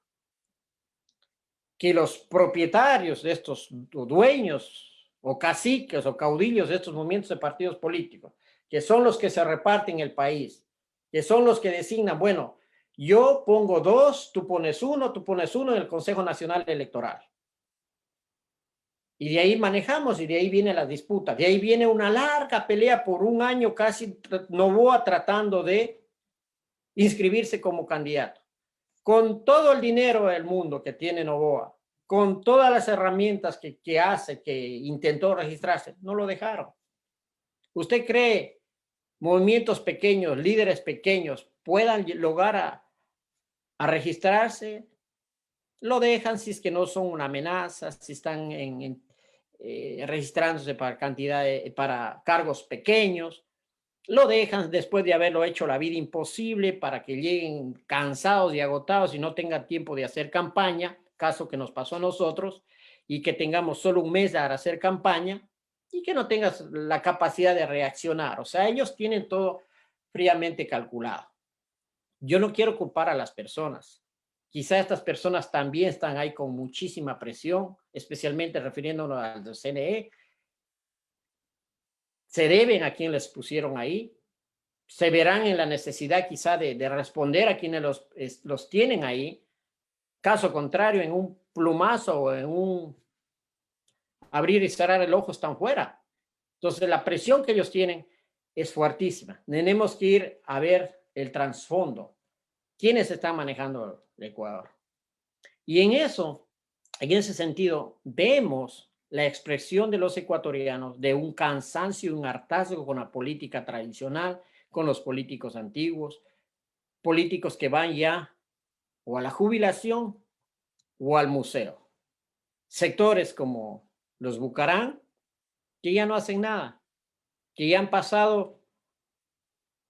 que los propietarios de estos dueños o caciques o caudillos de estos movimientos de partidos políticos, que son los que se reparten el país, que son los que designan, bueno, yo pongo 2, tú pones 1 en el Consejo Nacional Electoral. Y de ahí manejamos y de ahí viene la disputa. De ahí viene una larga pelea por un año casi, Noboa tratando de inscribirse como candidato. Con todo el dinero del mundo que tiene Noboa, con todas las herramientas que hace, que intentó registrarse, no lo dejaron. ¿Usted cree movimientos pequeños, líderes pequeños, puedan lograr a registrarse? Lo dejan si es que no son una amenaza, si están registrándose para cargos pequeños. Lo dejan después de haberlo hecho la vida imposible para que lleguen cansados y agotados y no tengan tiempo de hacer campaña, caso que nos pasó a nosotros, y que tengamos solo un mes para hacer campaña y que no tengas la capacidad de reaccionar. O sea, ellos tienen todo fríamente calculado. Yo no quiero culpar a las personas. Quizá estas personas también están ahí con muchísima presión, especialmente refiriéndonos al CNE. Se deben a quien les pusieron ahí, se verán en la necesidad quizá de responder a quienes los tienen ahí. Caso contrario, en un plumazo o en un abrir y cerrar el ojo están fuera. Entonces la presión que ellos tienen es fuertísima. Tenemos que ir a ver el trasfondo. ¿Quiénes están manejando el Ecuador? Y en ese sentido, vemos la expresión de los ecuatorianos de un cansancio y un hartazgo con la política tradicional, con los políticos antiguos, políticos que van ya o a la jubilación o al museo. Sectores como los Bucarán, que ya no hacen nada, que ya han pasado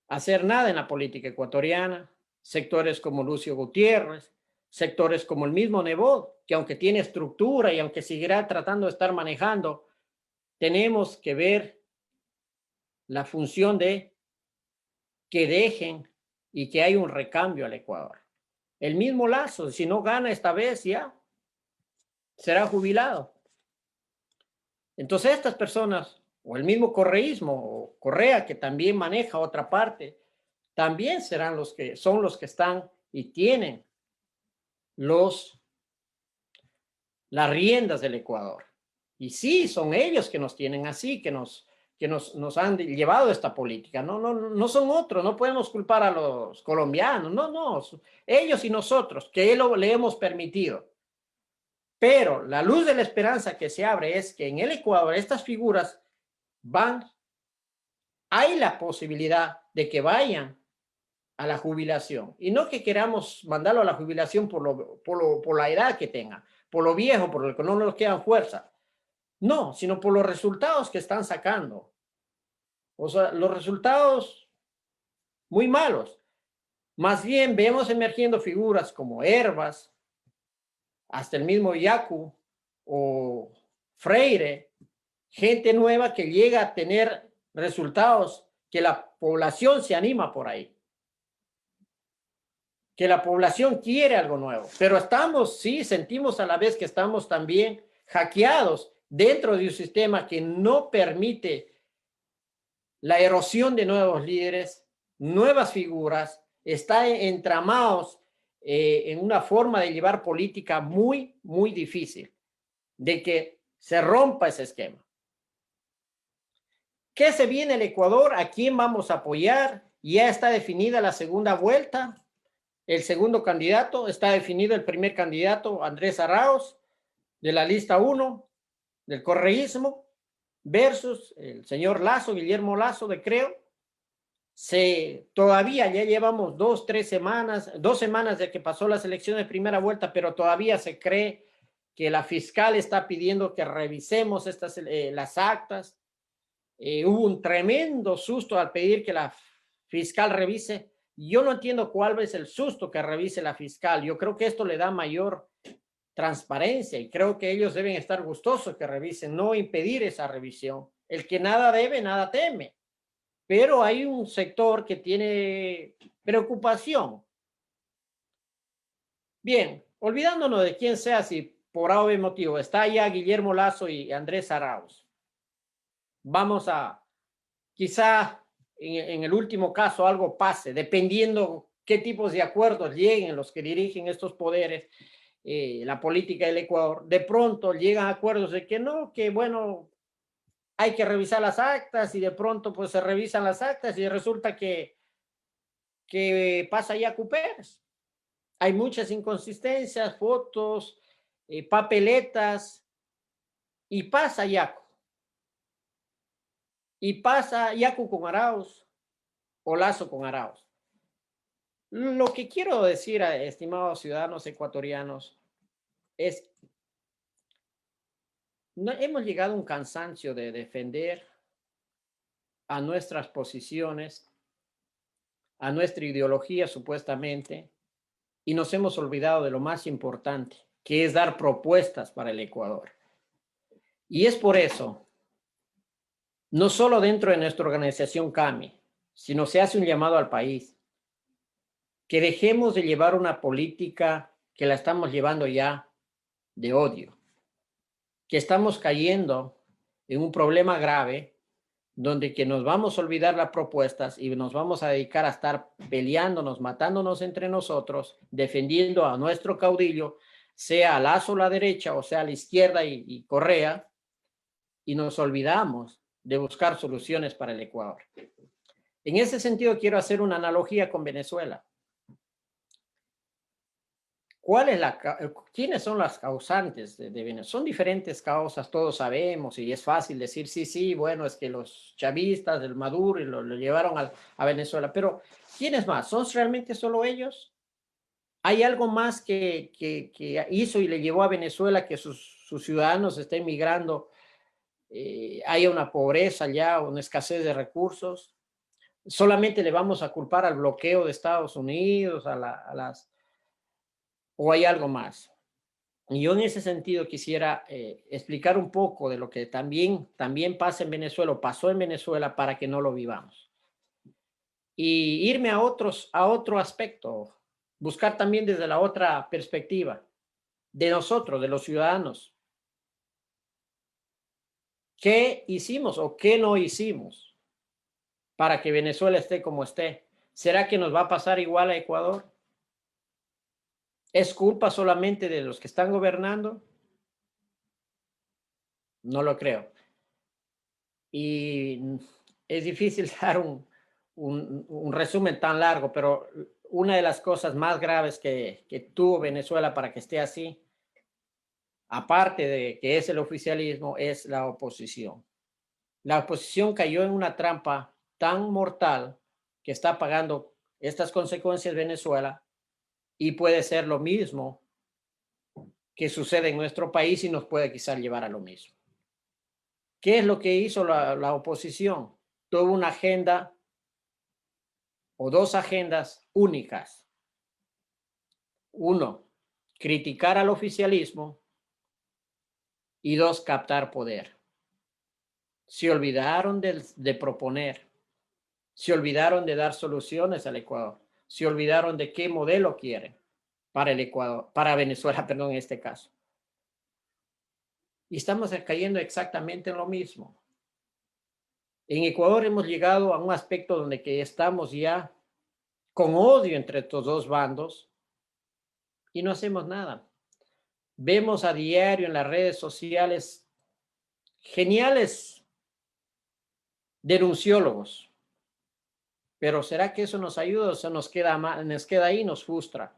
a hacer nada en la política ecuatoriana. Sectores como Lucio Gutiérrez, sectores como el mismo Nebot, que aunque tiene estructura y aunque seguirá tratando de estar manejando, tenemos que ver la función de que dejen y que hay un recambio al Ecuador. El mismo Lazo, si no gana esta vez ya, será jubilado. Entonces estas personas, o el mismo correísmo, o Correa, que también maneja otra parte, también serán son los que están y tienen las riendas del Ecuador. Y sí, son ellos que nos tienen así, que nos han llevado esta política. No son otros, no podemos culpar a los colombianos, no, ellos y nosotros, que le hemos permitido. Pero la luz de la esperanza que se abre es que en el Ecuador estas figuras hay la posibilidad de que vayan a la jubilación. Y no que queramos mandarlo a la jubilación por la edad que tenga, por lo viejo, por lo que no nos quedan fuerzas. No, sino por los resultados que están sacando. O sea, los resultados muy malos. Más bien vemos emergiendo figuras como Hervas, hasta el mismo Yacu o Freire, gente nueva que llega a tener resultados que la población se anima por ahí, que la población quiere algo nuevo, pero sentimos a la vez que estamos también hackeados dentro de un sistema que no permite la erosión de nuevos líderes, nuevas figuras, está entramados en una forma de llevar política muy, muy difícil, de que se rompa ese esquema. ¿Qué se viene el Ecuador? ¿A quién vamos a apoyar? Ya está definida la segunda vuelta, el segundo candidato, está definido el primer candidato, Andrés Arauz, de la lista 1, del correísmo, versus el señor Lasso, Guillermo Lasso de Creo. Todavía ya llevamos 2 semanas de que pasó las elecciones de primera vuelta, pero todavía se cree que la fiscal está pidiendo que revisemos las actas. Hubo un tremendo susto al pedir que la fiscal revise. Yo no entiendo cuál es el susto que revise la fiscal. Yo creo que esto le da mayor transparencia y creo que ellos deben estar gustosos que revisen, no impedir esa revisión. El que nada debe, nada teme. Pero hay un sector que tiene preocupación. Bien, olvidándonos de quién sea, si por A o B motivo está ya Guillermo Lasso y Andrés Arauz. Vamos a, quizá en el último caso algo pase, dependiendo qué tipos de acuerdos lleguen los que dirigen estos poderes, la política del Ecuador. De pronto llegan acuerdos de que no, que bueno, hay que revisar las actas y de pronto pues se revisan las actas y resulta que pasa ya Pérez. Hay muchas inconsistencias, fotos, papeletas y pasa Yacu. Y pasa Yacu con Arauz o Lasso con Arauz. Lo que quiero decir, estimados ciudadanos ecuatorianos, es no, hemos llegado a un cansancio de defender a nuestras posiciones, a nuestra ideología supuestamente, y nos hemos olvidado de lo más importante, que es dar propuestas para el Ecuador. Y es por eso, no solo dentro de nuestra organización CAMI, sino se hace un llamado al país, que dejemos de llevar una política que la estamos llevando ya de odio, que estamos cayendo en un problema grave donde que nos vamos a olvidar las propuestas y nos vamos a dedicar a estar peleándonos, matándonos entre nosotros, defendiendo a nuestro caudillo, sea a Lasso a la derecha o sea a la izquierda y Correa, y nos olvidamos de buscar soluciones para el Ecuador. En ese sentido quiero hacer una analogía con Venezuela. ¿Quiénes son las causantes de Venezuela? Son diferentes causas, todos sabemos, y es fácil decir, sí, bueno, es que los chavistas, el Maduro, lo llevaron a Venezuela, pero ¿quiénes más? ¿Son realmente solo ellos? ¿Hay algo más que hizo y le llevó a Venezuela que sus ciudadanos estén migrando? ¿Haya una pobreza ya, una escasez de recursos? ¿Solamente le vamos a culpar al bloqueo de Estados Unidos, o hay algo más? Y yo en ese sentido quisiera explicar un poco de lo que también pasa en Venezuela, o pasó en Venezuela, para que no lo vivamos. Y irme a otro aspecto, buscar también desde la otra perspectiva, de nosotros, de los ciudadanos. ¿Qué hicimos o qué no hicimos para que Venezuela esté como esté? ¿Será que nos va a pasar igual a Ecuador? ¿Es culpa solamente de los que están gobernando? No lo creo. Y es difícil dar un resumen tan largo, pero una de las cosas más graves que tuvo Venezuela para que esté así, aparte de que es el oficialismo, es la oposición. La oposición cayó en una trampa tan mortal que está pagando estas consecuencias Venezuela, y puede ser lo mismo que sucede en nuestro país y nos puede quizás llevar a lo mismo. ¿Qué es lo que hizo la oposición? Tuvo una agenda o dos agendas únicas. Uno, criticar al oficialismo, y dos, captar poder. Se olvidaron de proponer, se olvidaron de dar soluciones al Ecuador, se olvidaron de qué modelo quieren para el Ecuador, para Venezuela, perdón, en este caso. Y estamos cayendo exactamente en lo mismo. En Ecuador hemos llegado a un aspecto donde que estamos ya con odio entre estos dos bandos, y no hacemos nada. Vemos a diario en las redes sociales geniales denunciólogos, pero ¿será que eso nos ayuda o se nos queda ahí y nos frustra?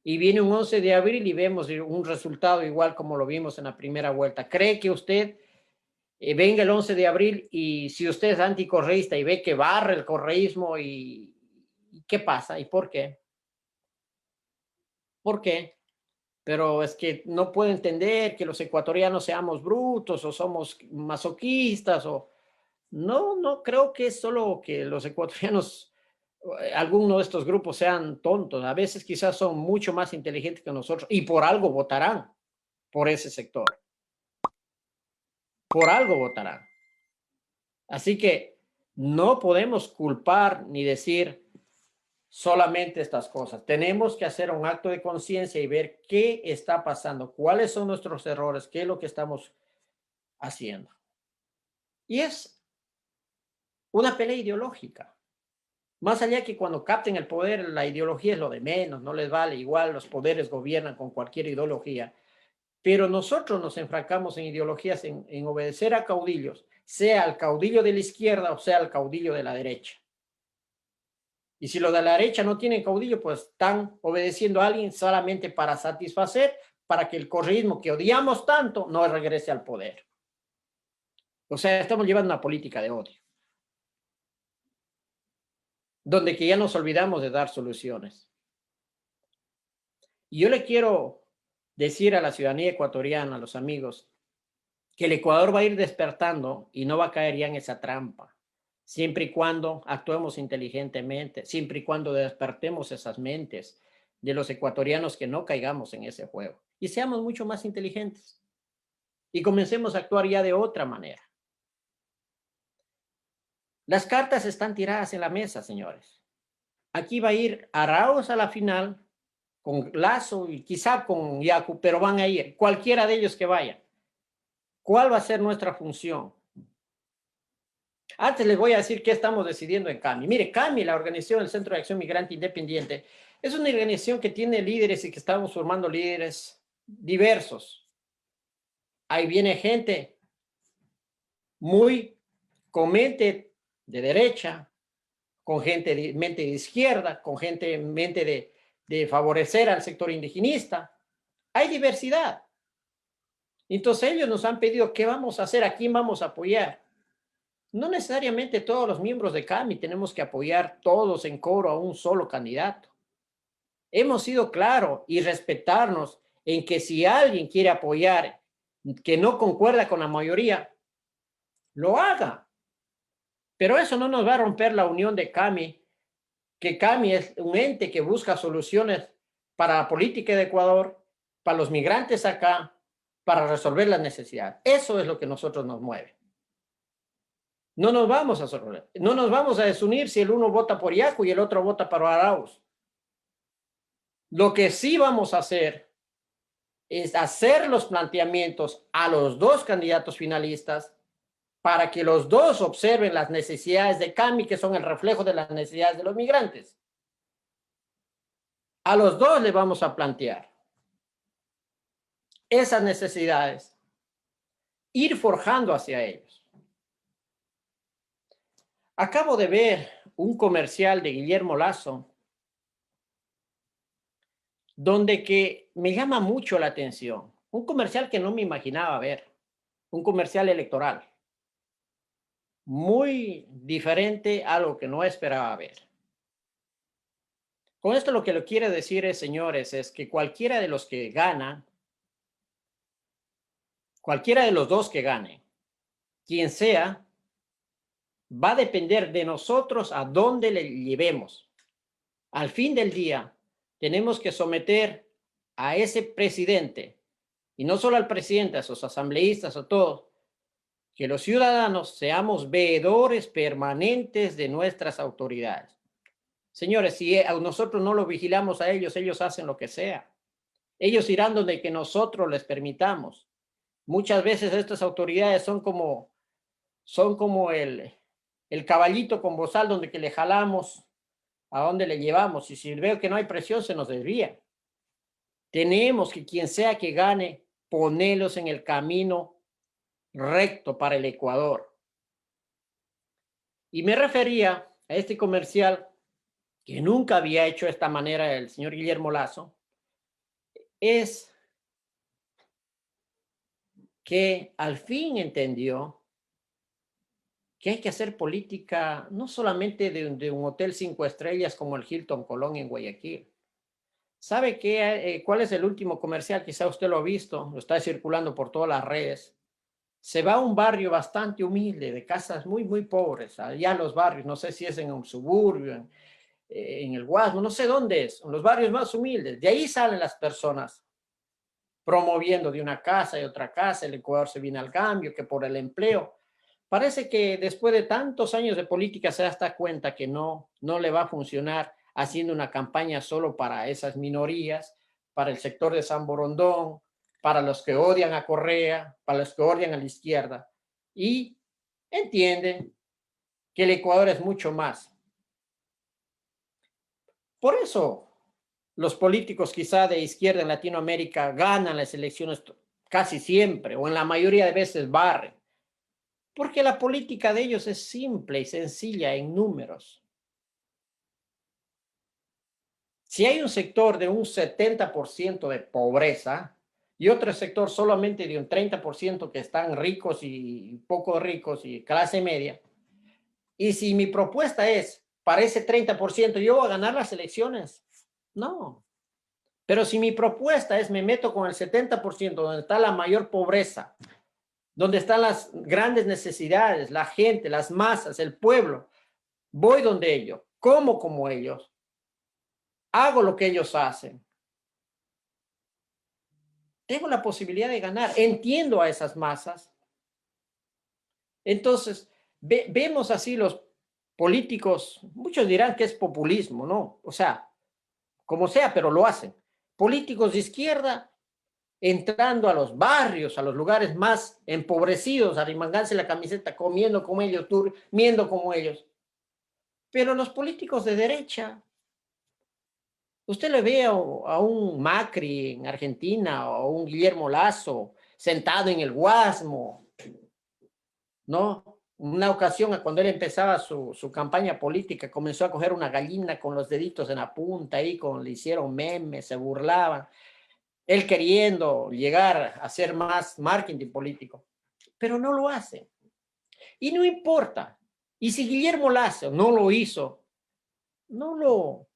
Y viene un 11 de abril y vemos un resultado igual como lo vimos en la primera vuelta. ¿Cree que usted venga el 11 de abril y si usted es anticorreísta y ve que barre el correísmo y qué pasa y por qué? ¿Por qué? Pero es que no puedo entender que los ecuatorianos seamos brutos o somos masoquistas o no, no creo que es solo que los ecuatorianos, algunos de estos grupos sean tontos, a veces quizás son mucho más inteligentes que nosotros y por algo votarán por ese sector, por algo votarán. Así que no podemos culpar ni decir solamente estas cosas. Tenemos que hacer un acto de conciencia y ver qué está pasando, cuáles son nuestros errores, qué es lo que estamos haciendo. Y es una pelea ideológica. Más allá que cuando capten el poder, la ideología es lo de menos, no les vale, igual los poderes gobiernan con cualquier ideología, pero nosotros nos enfrascamos en ideologías, en obedecer a caudillos, sea al caudillo de la izquierda o sea al caudillo de la derecha. Y si los de la derecha no tienen caudillo, pues están obedeciendo a alguien solamente para satisfacer, para que el correísmo que odiamos tanto no regrese al poder. O sea, estamos llevando una política de odio, donde que ya nos olvidamos de dar soluciones. Y yo le quiero decir a la ciudadanía ecuatoriana, a los amigos, que el Ecuador va a ir despertando y no va a caer ya en esa trampa, siempre y cuando actuemos inteligentemente, siempre y cuando despertemos esas mentes de los ecuatorianos que no caigamos en ese juego y seamos mucho más inteligentes y comencemos a actuar ya de otra manera. Las cartas están tiradas en la mesa, señores. Aquí va a ir Arauz a la final con Lazo y quizá con Yacu, pero van a ir cualquiera de ellos que vaya. ¿Cuál va a ser nuestra función? Antes les voy a decir qué estamos decidiendo en CAMI. Mire, CAMI, la organización del Centro de Acción Migrante Independiente, es una organización que tiene líderes y que estamos formando líderes diversos. Ahí viene gente muy con mente de derecha, con gente de mente de izquierda, con gente mente de favorecer al sector indigenista. Hay diversidad. Entonces ellos nos han pedido qué vamos a hacer, a quién vamos a apoyar. No necesariamente todos los miembros de CAMI tenemos que apoyar todos en coro a un solo candidato. Hemos sido claros y respetarnos en que si alguien quiere apoyar que no concuerda con la mayoría, lo haga. Pero eso no nos va a romper la unión de CAMI, que CAMI es un ente que busca soluciones para la política de Ecuador, para los migrantes acá, para resolver las necesidades. Eso es lo que nosotros nos mueve. No nos vamos a sorprender, no nos vamos a desunir si el uno vota por Yacu y el otro vota por Arauz. Lo que sí vamos a hacer es hacer los planteamientos a los dos candidatos finalistas para que los dos observen las necesidades de CAMI, que son el reflejo de las necesidades de los migrantes. A los dos les vamos a plantear esas necesidades, ir forjando hacia ellos. Acabo de ver un comercial de Guillermo Lazo donde que me llama mucho la atención. Un comercial que no me imaginaba ver, un comercial electoral, muy diferente a lo que no esperaba ver. Con esto lo que lo quiere decir es, señores, es que cualquiera de los que gana, cualquiera de los dos que gane, quien sea, va a depender de nosotros a dónde le llevemos. Al fin del día, tenemos que someter a ese presidente, y no solo al presidente, a sus asambleístas, a todos, que los ciudadanos seamos veedores permanentes de nuestras autoridades. Señores, si nosotros no los vigilamos a ellos, ellos hacen lo que sea. Ellos irán donde que nosotros les permitamos. Muchas veces estas autoridades son como el caballito con bozal donde que le jalamos a donde le llevamos. Y si veo que no hay presión, se nos desvía. Tenemos que quien sea que gane, ponerlos en el camino recto para el Ecuador. Y me refería a este comercial que nunca había hecho de esta manera el señor Guillermo Lasso, es que al fin entendió que hay que hacer política no solamente de un hotel 5 estrellas como el Hilton Colón en Guayaquil. ¿Sabe qué, cuál es el último comercial? Quizá usted lo ha visto, lo está circulando por todas las redes. Se va a un barrio bastante humilde, de casas muy, muy pobres, allá los barrios, no sé si es en un suburbio, en el Guasmo, no sé dónde es, en los barrios más humildes. De ahí salen las personas promoviendo de una casa y otra casa, el Ecuador se viene al cambio, que por el empleo. Parece que después de tantos años de política se da cuenta que no le va a funcionar haciendo una campaña solo para esas minorías, para el sector de San Borondón, para los que odian a Correa, para los que odian a la izquierda. Y entienden que el Ecuador es mucho más. Por eso los políticos quizá de izquierda en Latinoamérica ganan las elecciones casi siempre, o en la mayoría de veces barren. Porque la política de ellos es simple y sencilla en números. Si hay un sector de un 70% de pobreza y otro sector solamente de un 30% que están ricos y poco ricos y clase media, y si mi propuesta es para ese 30%, yo voy a ganar las elecciones, no. Pero si mi propuesta es me meto con el 70% donde está la mayor pobreza, donde están las grandes necesidades, la gente, las masas, el pueblo, voy donde ellos, como ellos, hago lo que ellos hacen, tengo la posibilidad de ganar, entiendo a esas masas. Entonces, vemos así los políticos, muchos dirán que es populismo, ¿no? O sea, como sea, pero lo hacen. Políticos de izquierda entrando a los barrios, a los lugares más empobrecidos, arremangándose la camiseta, comiendo como ellos, durmiendo como ellos. Pero los políticos de derecha, usted le ve a un Macri en Argentina o a un Guillermo Lasso sentado en el Guasmo, ¿no? Una ocasión, cuando él empezaba su campaña política, comenzó a coger una gallina con los deditos en la punta, ahí le hicieron memes, se burlaban, él queriendo llegar a hacer más marketing político, pero no lo hace. Y no importa. Y si Guillermo Lasso no lo hizo, no lo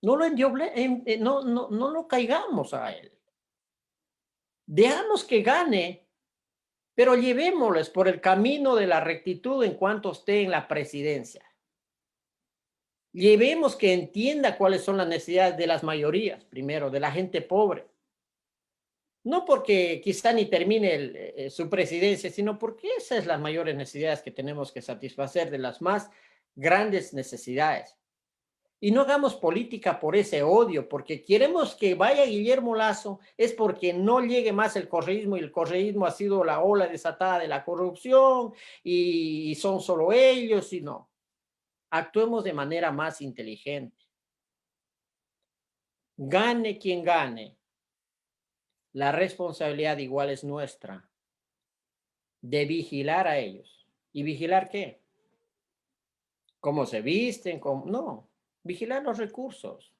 no lo caigamos a él. Dejamos que gane, pero llevémosles por el camino de la rectitud en cuanto esté en la presidencia. Llevemos que entienda cuáles son las necesidades de las mayorías, primero, de la gente pobre. No porque quizá ni termine su presidencia, sino porque esas son las mayores necesidades que tenemos que satisfacer, de las más grandes necesidades. Y no hagamos política por ese odio, porque queremos que vaya Guillermo Lasso, es porque no llegue más el correísmo, y el correísmo ha sido la ola desatada de la corrupción, y son solo ellos, y no. Actuemos de manera más inteligente. Gane quien gane, la responsabilidad igual es nuestra, de vigilar a ellos. ¿Y vigilar qué? ¿Cómo se visten? No, vigilar los recursos.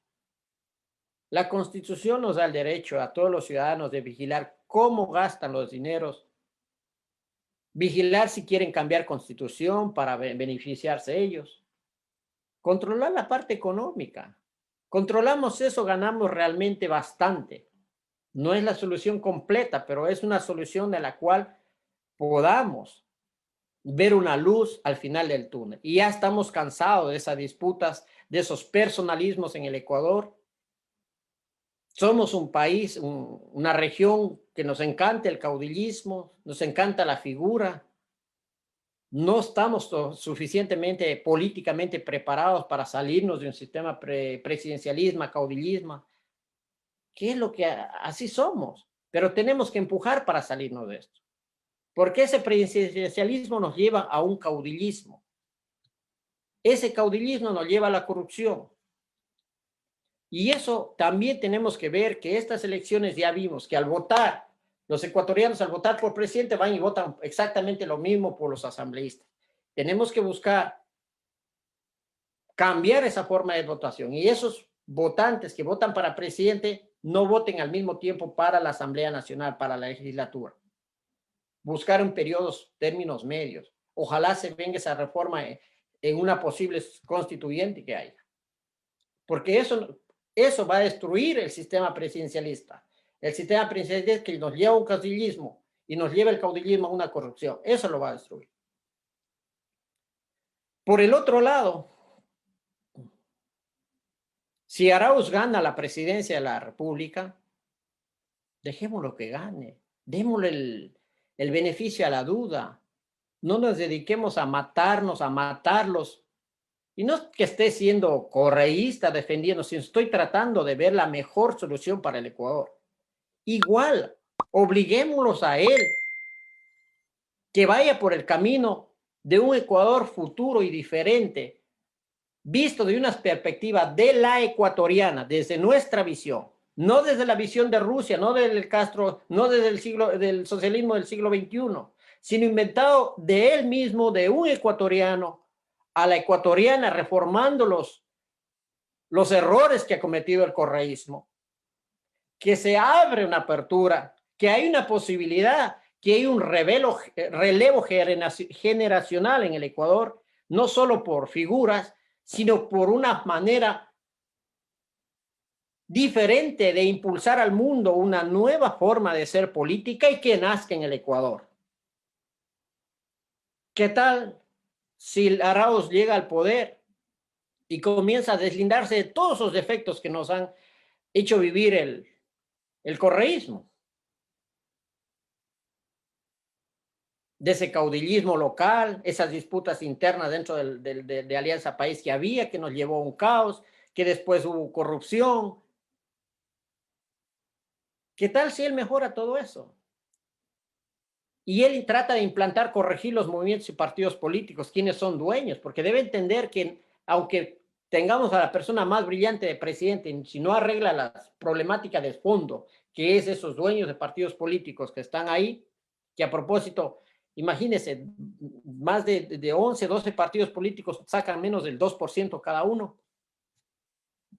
La Constitución nos da el derecho a todos los ciudadanos de vigilar cómo gastan los dineros, vigilar si quieren cambiar Constitución para beneficiarse ellos, controlar la parte económica. Controlamos eso, ganamos realmente bastante. No es la solución completa, pero es una solución de la cual podamos ver una luz al final del túnel. Y ya estamos cansados de esas disputas, de esos personalismos en el Ecuador. Somos un país, una región que nos encanta el caudillismo, nos encanta la figura. No estamos suficientemente políticamente preparados para salirnos de un sistema presidencialismo, caudillismo. ¿Qué es lo que así somos? Pero tenemos que empujar para salirnos de esto. Porque ese presidencialismo nos lleva a un caudillismo. Ese caudillismo nos lleva a la corrupción. Y eso también tenemos que ver que estas elecciones ya vimos que al votar, los ecuatorianos al votar por presidente van y votan exactamente lo mismo por los asambleístas. Tenemos que buscar cambiar esa forma de votación y esos votantes que votan para presidente no voten al mismo tiempo para la Asamblea Nacional, para la legislatura. Buscar en periodos, términos medios. Ojalá se venga esa reforma en una posible constituyente que haya. Porque eso va a destruir el sistema presidencialista. El sistema presidencialista que nos lleva a un caudillismo y nos lleva el caudillismo a una corrupción. Eso lo va a destruir. Por el otro lado, si Arauz gana la presidencia de la República, dejémoslo que gane. Démosle el beneficio a la duda. No nos dediquemos a matarnos, a matarlos. Y no es que esté siendo correísta defendiendo, sino estoy tratando de ver la mejor solución para el Ecuador. Igual, obliguémoslos a él que vaya por el camino de un Ecuador futuro y diferente, visto de una perspectiva de la ecuatoriana, desde nuestra visión, no desde la visión de Rusia, no del Castro, no desde del socialismo del siglo XXI, sino inventado de él mismo, de un ecuatoriano a la ecuatoriana, reformando los errores que ha cometido el correísmo, que se abre una apertura, que hay una posibilidad, que hay un relevo generacional en el Ecuador, no solo por figuras, sino por una manera diferente de impulsar al mundo una nueva forma de ser política y que nazca en el Ecuador. ¿Qué tal si Arauz llega al poder y comienza a deslindarse de todos esos defectos que nos han hecho vivir el correísmo? De ese caudillismo local, esas disputas internas dentro de Alianza País que había, que nos llevó a un caos, que después hubo corrupción. ¿Qué tal si él mejora todo eso? Y él trata de implantar, corregir los movimientos y partidos políticos, quienes son dueños, porque debe entender que aunque tengamos a la persona más brillante de presidente, si no arregla las problemáticas de fondo, que es esos dueños de partidos políticos que están ahí, que a propósito, imagínense, más de 11, 12 partidos políticos sacan menos del 2% cada uno.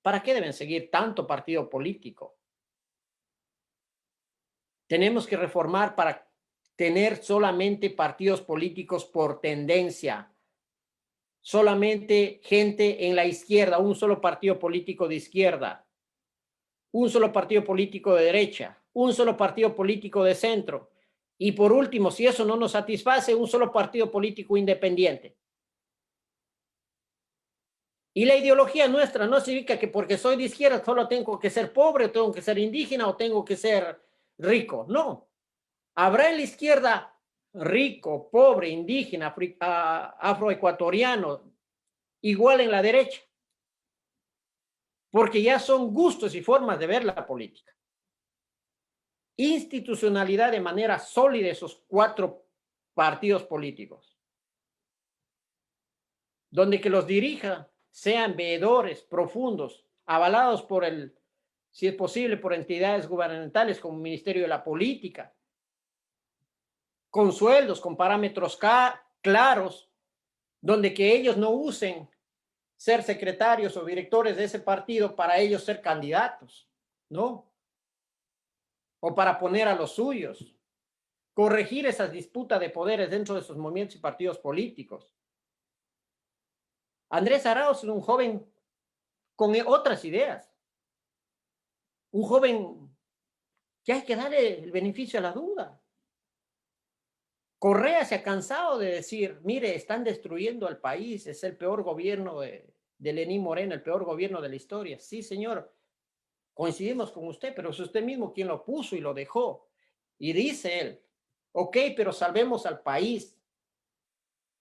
¿Para qué deben seguir tanto partido político? Tenemos que reformar para tener solamente partidos políticos por tendencia, solamente gente en la izquierda, un solo partido político de izquierda, un solo partido político de derecha, un solo partido político de centro. Y por último, si eso no nos satisface, un solo partido político independiente. Y la ideología nuestra no significa que porque soy de izquierda solo tengo que ser pobre, o tengo que ser indígena, o tengo que ser rico. No. Habrá en la izquierda rico, pobre, indígena, afroecuatoriano, igual en la derecha, porque ya son gustos y formas de ver la política. Institucionalidad de manera sólida esos 4 partidos políticos, donde que los dirija sean veedores profundos, avalados por si es posible, por entidades gubernamentales como el Ministerio de la Política, con sueldos, con parámetros claros, donde que ellos no usen ser secretarios o directores de ese partido para ellos ser candidatos, ¿no? O para poner a los suyos. Corregir esas disputas de poderes dentro de esos movimientos y partidos políticos. Andrés Arauz es un joven con otras ideas. Un joven que hay que darle el beneficio a la duda. Correa se ha cansado de decir, mire, están destruyendo al país, es el peor gobierno de Lenín Moreno, el peor gobierno de la historia. Sí, señor, coincidimos con usted, pero es usted mismo quien lo puso y lo dejó. Y dice él, ok, pero salvemos al país.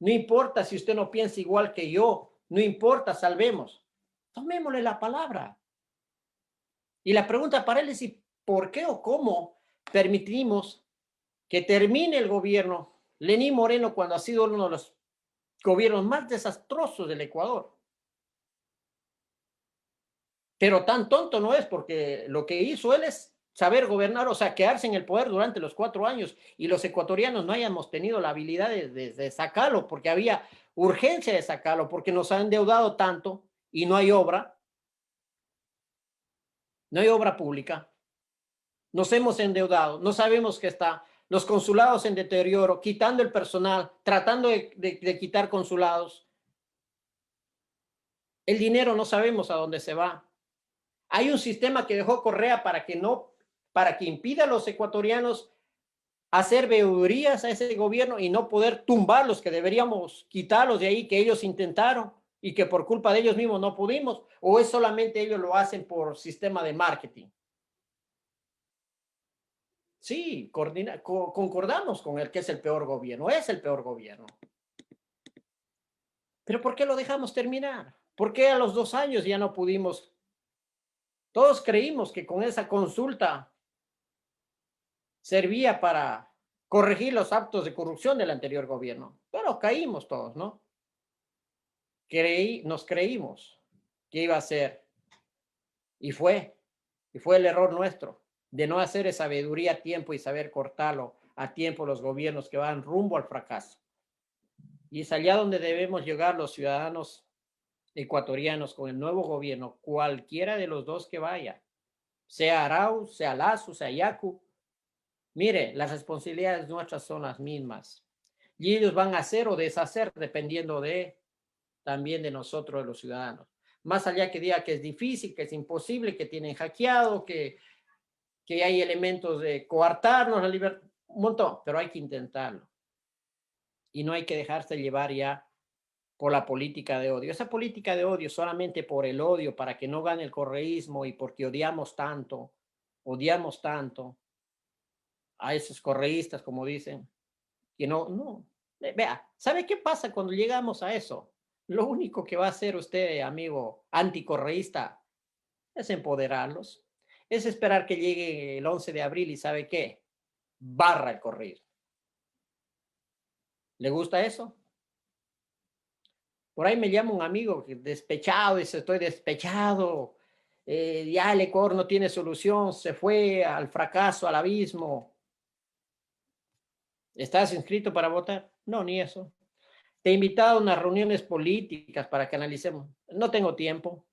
No importa si usted no piensa igual que yo, no importa, salvemos. Tomémosle la palabra. Y la pregunta para él es, ¿por qué o cómo permitimos que termine el gobierno Lenín Moreno cuando ha sido uno de los gobiernos más desastrosos del Ecuador? Pero tan tonto no es, porque lo que hizo él es saber gobernar, o sea, quedarse en el poder durante los 4 años, y los ecuatorianos no hayamos tenido la habilidad de sacarlo, porque había urgencia de sacarlo, porque nos han endeudado tanto y no hay obra pública, nos hemos endeudado, no sabemos qué está, los consulados en deterioro, quitando el personal, tratando de quitar consulados, el dinero no sabemos a dónde se va. Hay un sistema que dejó Correa para que impida a los ecuatorianos hacer veedurías a ese gobierno y no poder tumbarlos, que deberíamos quitarlos de ahí, que ellos intentaron y que por culpa de ellos mismos no pudimos, o es solamente ellos lo hacen por sistema de marketing. Sí, concordamos con el que es el peor gobierno, es el peor gobierno. Pero ¿por qué lo dejamos terminar? ¿Por qué a los 2 años ya no pudimos? Todos creímos que con esa consulta servía para corregir los actos de corrupción del anterior gobierno, pero caímos todos, ¿no? Nos creímos que iba a ser, y fue el error nuestro de no hacer esa sabiduría a tiempo y saber cortarlo a tiempo los gobiernos que van rumbo al fracaso. Y es allá donde debemos llegar los ciudadanos ecuatorianos con el nuevo gobierno, cualquiera de los dos que vaya, sea Arauz, sea Lazo, sea Yacu. Mire, las responsabilidades nuestras son las mismas. Y ellos van a hacer o deshacer dependiendo también de nosotros, de los ciudadanos. Más allá que diga que es difícil, que es imposible, que tienen hackeado, que hay elementos de coartarnos la libertad, un montón, pero hay que intentarlo. Y no hay que dejarse llevar ya por la política de odio. Esa política de odio solamente por el odio, para que no gane el correísmo y porque odiamos tanto a esos correístas, como dicen, que no. Vea, ¿sabe qué pasa cuando llegamos a eso? Lo único que va a hacer usted, amigo anticorreísta, es empoderarlos, es esperar que llegue el 11 de abril y ¿sabe qué? Barra el correísmo. ¿Le gusta eso? Por ahí me llama un amigo despechado, dice, estoy despechado, ya el Ecuador no tiene solución, se fue al fracaso, al abismo. ¿Estás inscrito para votar? No, ni eso. Te he invitado a unas reuniones políticas para que analicemos. No tengo tiempo.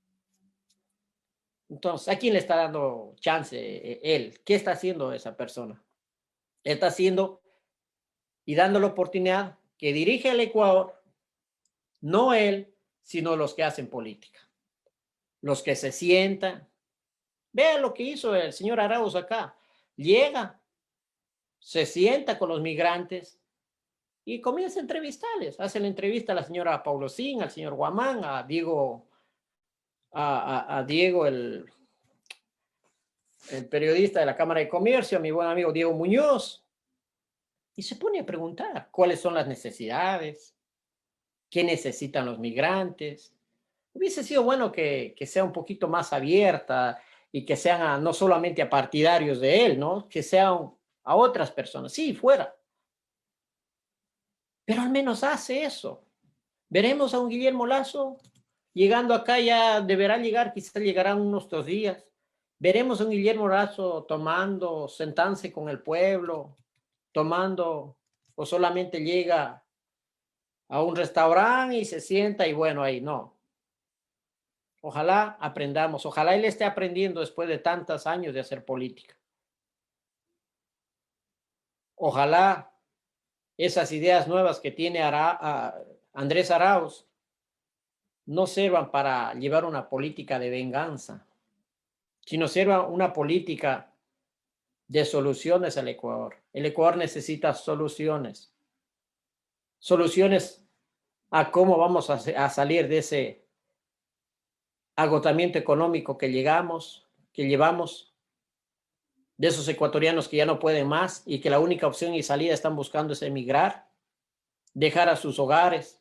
Entonces, ¿a quién le está dando chance él? ¿Qué está haciendo esa persona? Está haciendo y dando la oportunidad que dirige el Ecuador, no él, sino los que hacen política, los que se sientan. Vean lo que hizo el señor Arauz acá. Llega, se sienta con los migrantes y comienza a entrevistarles. Hace la entrevista a la señora Paulosín, al señor Guamán, a Diego, a Diego, el periodista de la Cámara de Comercio, a mi buen amigo Diego Muñoz, y se pone a preguntar cuáles son las necesidades, qué necesitan los migrantes. Hubiese sido bueno que sea un poquito más abierta y que sean no solamente a partidarios de él, ¿no? Que sean a otras personas. Sí, fuera. Pero al menos hace eso. Veremos a un Guillermo Lazo llegando acá, ya deberá llegar, quizás llegarán unos 2 días. Veremos a un Guillermo Lazo tomando, sentándose con el pueblo, tomando, o solamente llega a un restaurante y se sienta y bueno, ahí no. Ojalá aprendamos, ojalá él esté aprendiendo después de tantos años de hacer política. Ojalá esas ideas nuevas que tiene Andrés Arauz no sirvan para llevar una política de venganza, sino sirvan una política de soluciones al Ecuador. El Ecuador necesita soluciones, soluciones a cómo vamos a salir de ese agotamiento económico que llevamos, de esos ecuatorianos que ya no pueden más y que la única opción y salida están buscando es emigrar, dejar a sus hogares,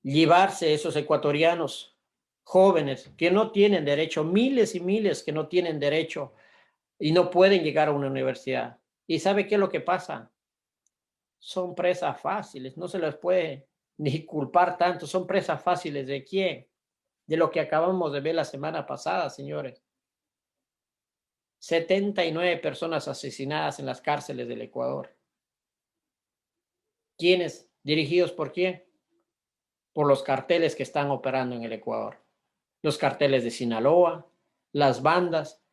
llevarse esos ecuatorianos jóvenes que no tienen derecho, miles y miles que no tienen derecho y no pueden llegar a una universidad. ¿Y sabe qué es lo que pasa? Son presas fáciles, no se les puede ni culpar tanto, son presas fáciles ¿de quién? de lo que acabamos de ver la semana pasada, señores. 79 personas asesinadas en las cárceles del Ecuador. ¿Quiénes? ¿Dirigidos por quién? Por los carteles que están operando en el Ecuador. Los carteles de Sinaloa, las bandas.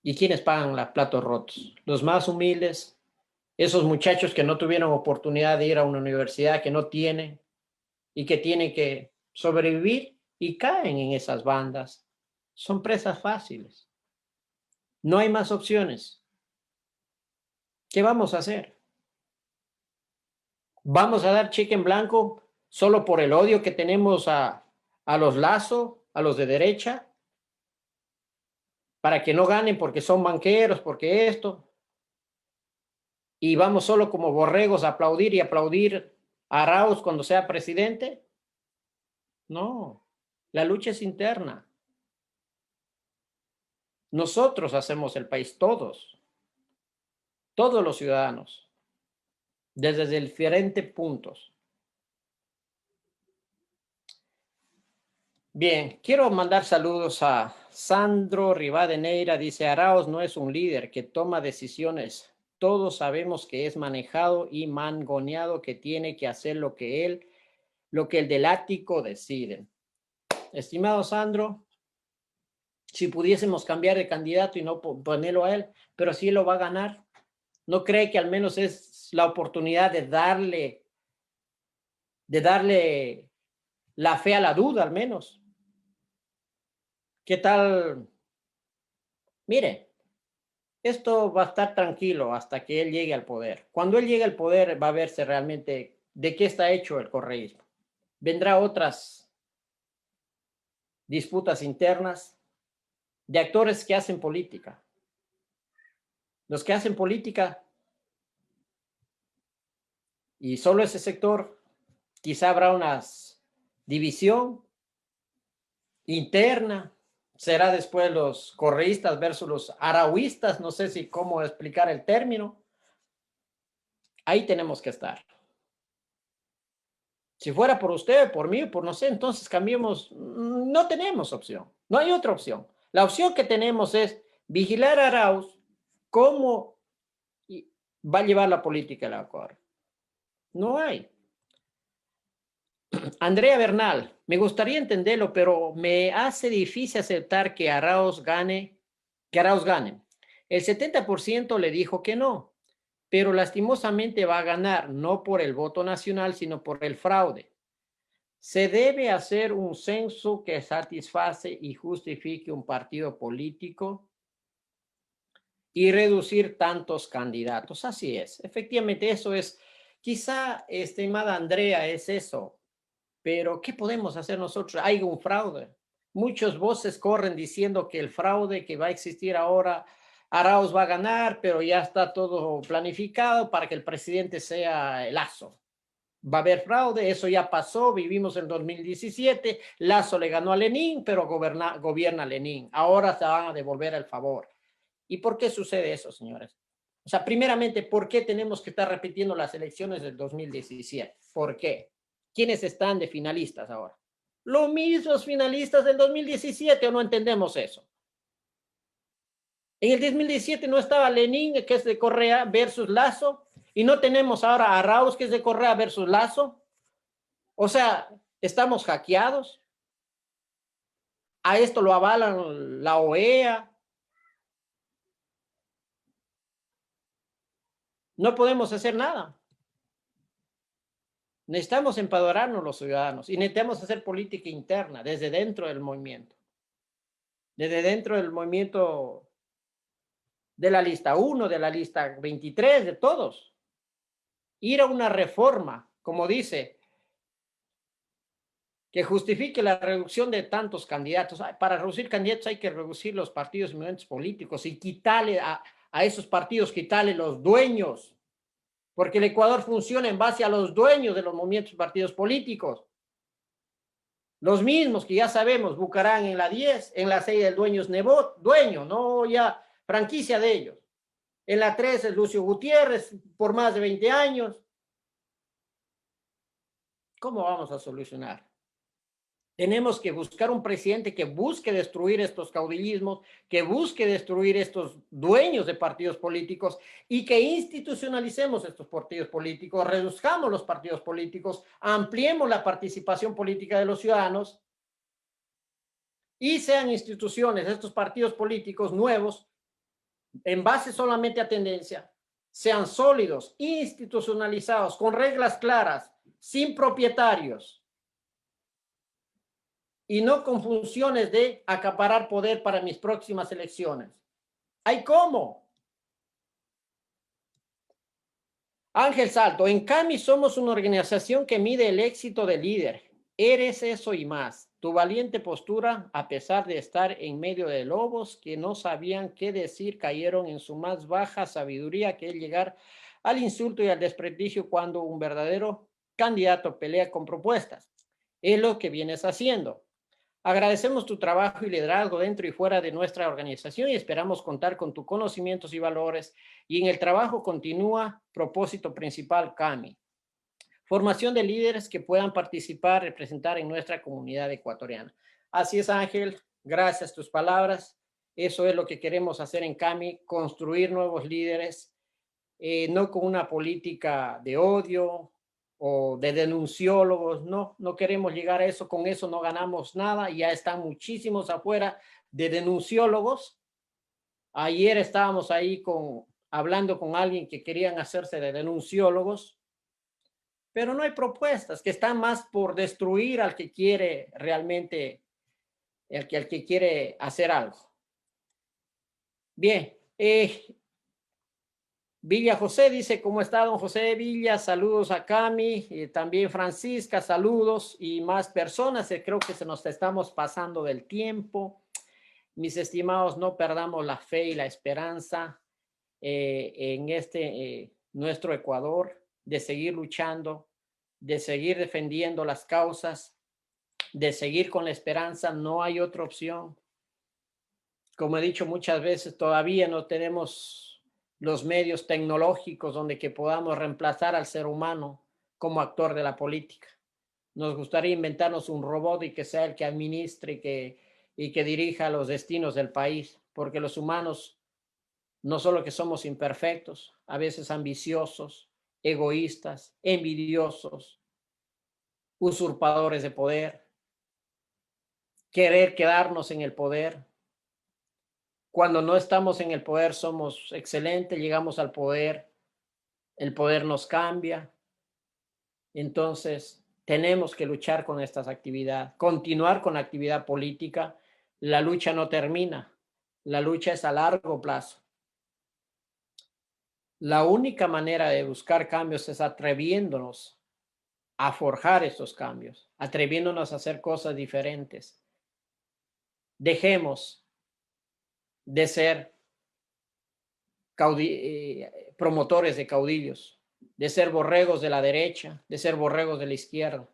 ¿Y quiénes pagan los platos rotos? Los más humildes, esos muchachos que no tuvieron oportunidad de ir a una universidad, que no tienen y que tienen que sobrevivir y caen en esas bandas. Son presas fáciles. No hay más opciones. ¿Qué vamos a hacer? ¿Vamos a dar cheque en blanco solo por el odio que tenemos a los Lazo, a los de derecha, para que no ganen porque son banqueros, porque esto? ¿Y vamos solo como borregos a aplaudir y aplaudir a Arauz cuando sea presidente? No, la lucha es interna. Nosotros hacemos el país, todos los ciudadanos, desde diferentes puntos. Bien, quiero mandar saludos a Sandro Rivadeneira. Dice, Arauz no es un líder que toma decisiones. Todos sabemos que es manejado y mangoneado, que tiene que hacer lo que el del ático decide. Estimado Sandro, si pudiésemos cambiar de candidato y no ponerlo a él, pero sí lo va a ganar. ¿No cree que al menos es la oportunidad de darle la fe a la duda, al menos? ¿Qué tal? Mire, esto va a estar tranquilo hasta que él llegue al poder. Cuando él llegue al poder va a verse realmente de qué está hecho el correísmo. Vendrá otras disputas internas de actores que hacen política. Los que hacen política y solo ese sector, quizá habrá una división interna. Será después los correístas versus los arauistas, no sé si cómo explicar el término. Ahí tenemos que estar. Si fuera por usted, por mí, por no sé, entonces cambiemos. No tenemos opción, no hay otra opción. La opción que tenemos es vigilar a Arauz cómo va a llevar la política del Ecuador. No hay. Andrea Bernal, me gustaría entenderlo, pero me hace difícil aceptar que Arauz gane. El 70% le dijo que no, pero lastimosamente va a ganar, no por el voto nacional, sino por el fraude. Se debe hacer un censo que satisface y justifique un partido político y reducir tantos candidatos. Así es, efectivamente eso es, quizá, estimada Andrea, es eso. Pero, ¿qué podemos hacer nosotros? Hay un fraude. Muchas voces corren diciendo que el fraude que va a existir ahora, Arauz va a ganar, pero ya está todo planificado para que el presidente sea Lazo. Va a haber fraude, eso ya pasó, vivimos en 2017, Lazo le ganó a Lenin, pero gobierna Lenin. Ahora se van a devolver el favor. ¿Y por qué sucede eso, señores? O sea, primeramente, ¿por qué tenemos que estar repitiendo las elecciones del 2017? ¿Por qué? ¿Quiénes están de finalistas ahora? Los mismos finalistas del 2017, ¿o no entendemos eso? En el 2017 no estaba Lenin, que es de Correa, versus Lazo, y no tenemos ahora a Arauz, que es de Correa, versus Lazo. O sea, estamos hackeados. A esto lo avalan la OEA. No podemos hacer nada. Necesitamos empoderarnos los ciudadanos y necesitamos hacer política interna desde dentro del movimiento. Desde dentro del movimiento de la lista 1, de la lista 23, de todos. Ir a una reforma, como dice, que justifique la reducción de tantos candidatos. Para reducir candidatos hay que reducir los partidos y movimientos políticos y quitarle a esos partidos, quitarle los dueños, porque el Ecuador funciona en base a los dueños de los movimientos y partidos políticos. Los mismos que ya sabemos, Bucarán en la 10, en la 6 el dueño es Nebot, dueño, no ya franquicia de ellos. En la 3 es Lucio Gutiérrez, por más de 20 años. ¿Cómo vamos a solucionar? Tenemos que buscar un presidente que busque destruir estos caudillismos, que busque destruir estos dueños de partidos políticos y que institucionalicemos estos partidos políticos, reduzcamos los partidos políticos, ampliemos la participación política de los ciudadanos y sean instituciones, estos partidos políticos nuevos, en base solamente a tendencia, sean sólidos, institucionalizados, con reglas claras, sin propietarios y no con funciones de acaparar poder para mis próximas elecciones. ¿Hay cómo? Ángel Salto, en CAMI somos una organización que mide el éxito del líder. Eres eso y más. Tu valiente postura, a pesar de estar en medio de lobos que no sabían qué decir, cayeron en su más baja sabiduría, que es llegar al insulto y al desprestigio cuando un verdadero candidato pelea con propuestas. Es lo que vienes haciendo. Agradecemos tu trabajo y liderazgo dentro y fuera de nuestra organización y esperamos contar con tus conocimientos y valores. Y en el trabajo continúa propósito principal CAMI. Formación de líderes que puedan participar, representar en nuestra comunidad ecuatoriana. Así es, Ángel. Gracias tus palabras. Eso es lo que queremos hacer en CAMI, construir nuevos líderes, no con una política de odio o de denunciólogos, no, no queremos llegar a eso, con eso no ganamos nada, ya están muchísimos afuera de denunciólogos. Ayer estábamos ahí hablando con alguien que querían hacerse de denunciólogos, pero no hay propuestas, que están más por destruir al que quiere realmente, al que quiere hacer algo. Bien, Villa José dice, ¿cómo está don José Villa? Saludos a Cami, también Francisca, saludos y más personas. Creo que se nos estamos pasando del tiempo. Mis estimados, no perdamos la fe y la esperanza en nuestro Ecuador, de seguir luchando, de seguir defendiendo las causas, de seguir con la esperanza. No hay otra opción. Como he dicho muchas veces, todavía no tenemos los medios tecnológicos donde que podamos reemplazar al ser humano como actor de la política. Nos gustaría inventarnos un robot y que sea el que administre y que dirija los destinos del país, porque los humanos no solo que somos imperfectos, a veces ambiciosos, egoístas, envidiosos, usurpadores de poder, querer quedarnos en el poder. Cuando no estamos en el poder somos excelentes, llegamos al poder, el poder nos cambia. Entonces, tenemos que luchar con estas actividades, continuar con la actividad política. La lucha no termina, la lucha es a largo plazo. La única manera de buscar cambios es atreviéndonos a forjar estos cambios, atreviéndonos a hacer cosas diferentes. Dejemos de ser promotores de caudillos, de ser borregos de la derecha, de ser borregos de la izquierda.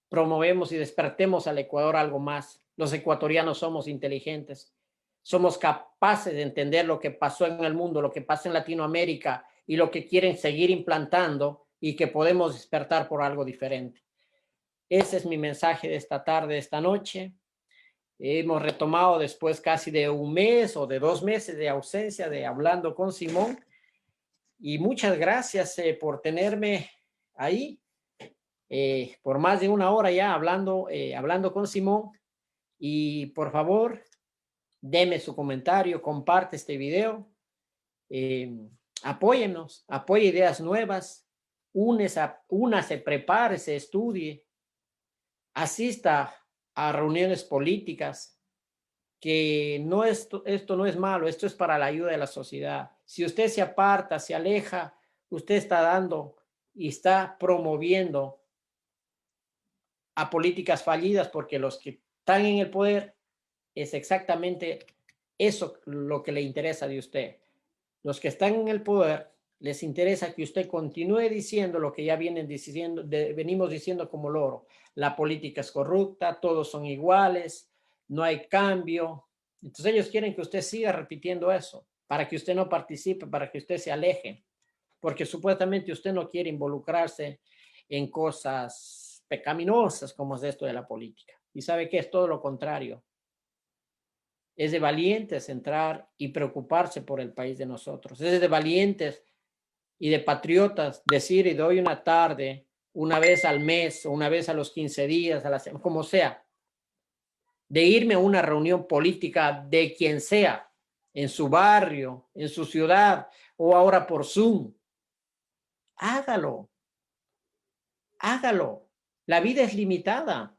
Promovemos y despertemos al Ecuador algo más. Los ecuatorianos somos inteligentes, somos capaces de entender lo que pasó en el mundo, lo que pasa en Latinoamérica y lo que quieren seguir implantando y que podemos despertar por algo diferente. Ese es mi mensaje de esta tarde, de esta noche. Hemos retomado después casi de un mes o de 2 meses de ausencia de Hablando con Simón. Y muchas gracias por tenerme ahí, por más de una hora ya hablando con Simón. Y por favor, deme su comentario, comparte este video, apóyennos, apoye ideas nuevas, únase, prepárese, estudie, asista a reuniones políticas, que esto no es malo, esto es para la ayuda de la sociedad. Si usted se aparta, se aleja, usted está dando y está promoviendo a políticas fallidas, porque los que están en el poder es exactamente eso lo que le interesa de usted. Los que están en el poder les interesa que usted continúe diciendo lo que ya venimos diciendo como loro. La política es corrupta, todos son iguales, no hay cambio. Entonces ellos quieren que usted siga repitiendo eso, para que usted no participe, para que usted se aleje, porque supuestamente usted no quiere involucrarse en cosas pecaminosas como es esto de la política. Y sabe que es todo lo contrario. Es de valientes entrar y preocuparse por el país de nosotros. Es de valientes y de patriotas decir, y doy una tarde, una vez al mes, o una vez a los 15 días, a la semana, como sea, de irme a una reunión política de quien sea, en su barrio, en su ciudad, o ahora por Zoom. Hágalo. Hágalo. La vida es limitada.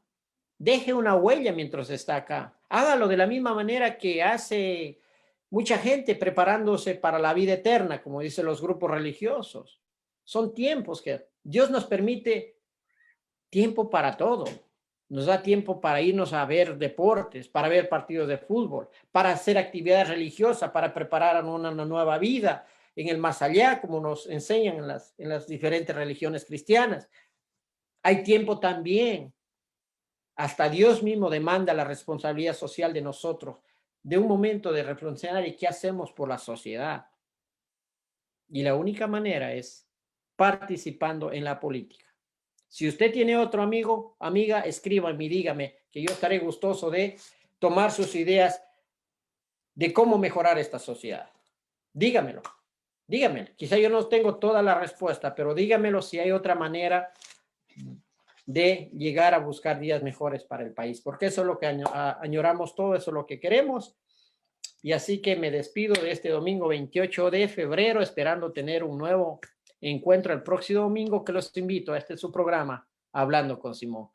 Deje una huella mientras está acá. Hágalo de la misma manera que hace mucha gente preparándose para la vida eterna, como dicen los grupos religiosos. Son tiempos que Dios nos permite tiempo para todo. Nos da tiempo para irnos a ver deportes, para ver partidos de fútbol, para hacer actividades religiosas, para preparar una nueva vida en el más allá, como nos enseñan en las diferentes religiones cristianas. Hay tiempo también. Hasta Dios mismo demanda la responsabilidad social de nosotros, de un momento de reflexionar y qué hacemos por la sociedad. Y la única manera es participando en la política. Si usted tiene otro amigo, amiga, escríbame y dígame, que yo estaré gustoso de tomar sus ideas de cómo mejorar esta sociedad. Dígamelo, dígamelo. Quizá yo no tengo toda la respuesta, pero dígamelo si hay otra manera de llegar a buscar días mejores para el país, porque eso es lo que añoramos todo, eso es lo que queremos. Y así que me despido de este domingo 28 de febrero, esperando tener un nuevo encuentro el próximo domingo, que los invito a su programa, Hablando con Simón.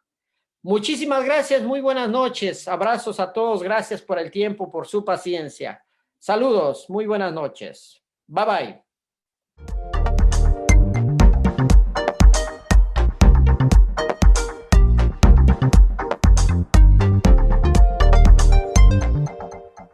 Muchísimas gracias, muy buenas noches, abrazos a todos, gracias por el tiempo, por su paciencia. Saludos, muy buenas noches. Bye bye.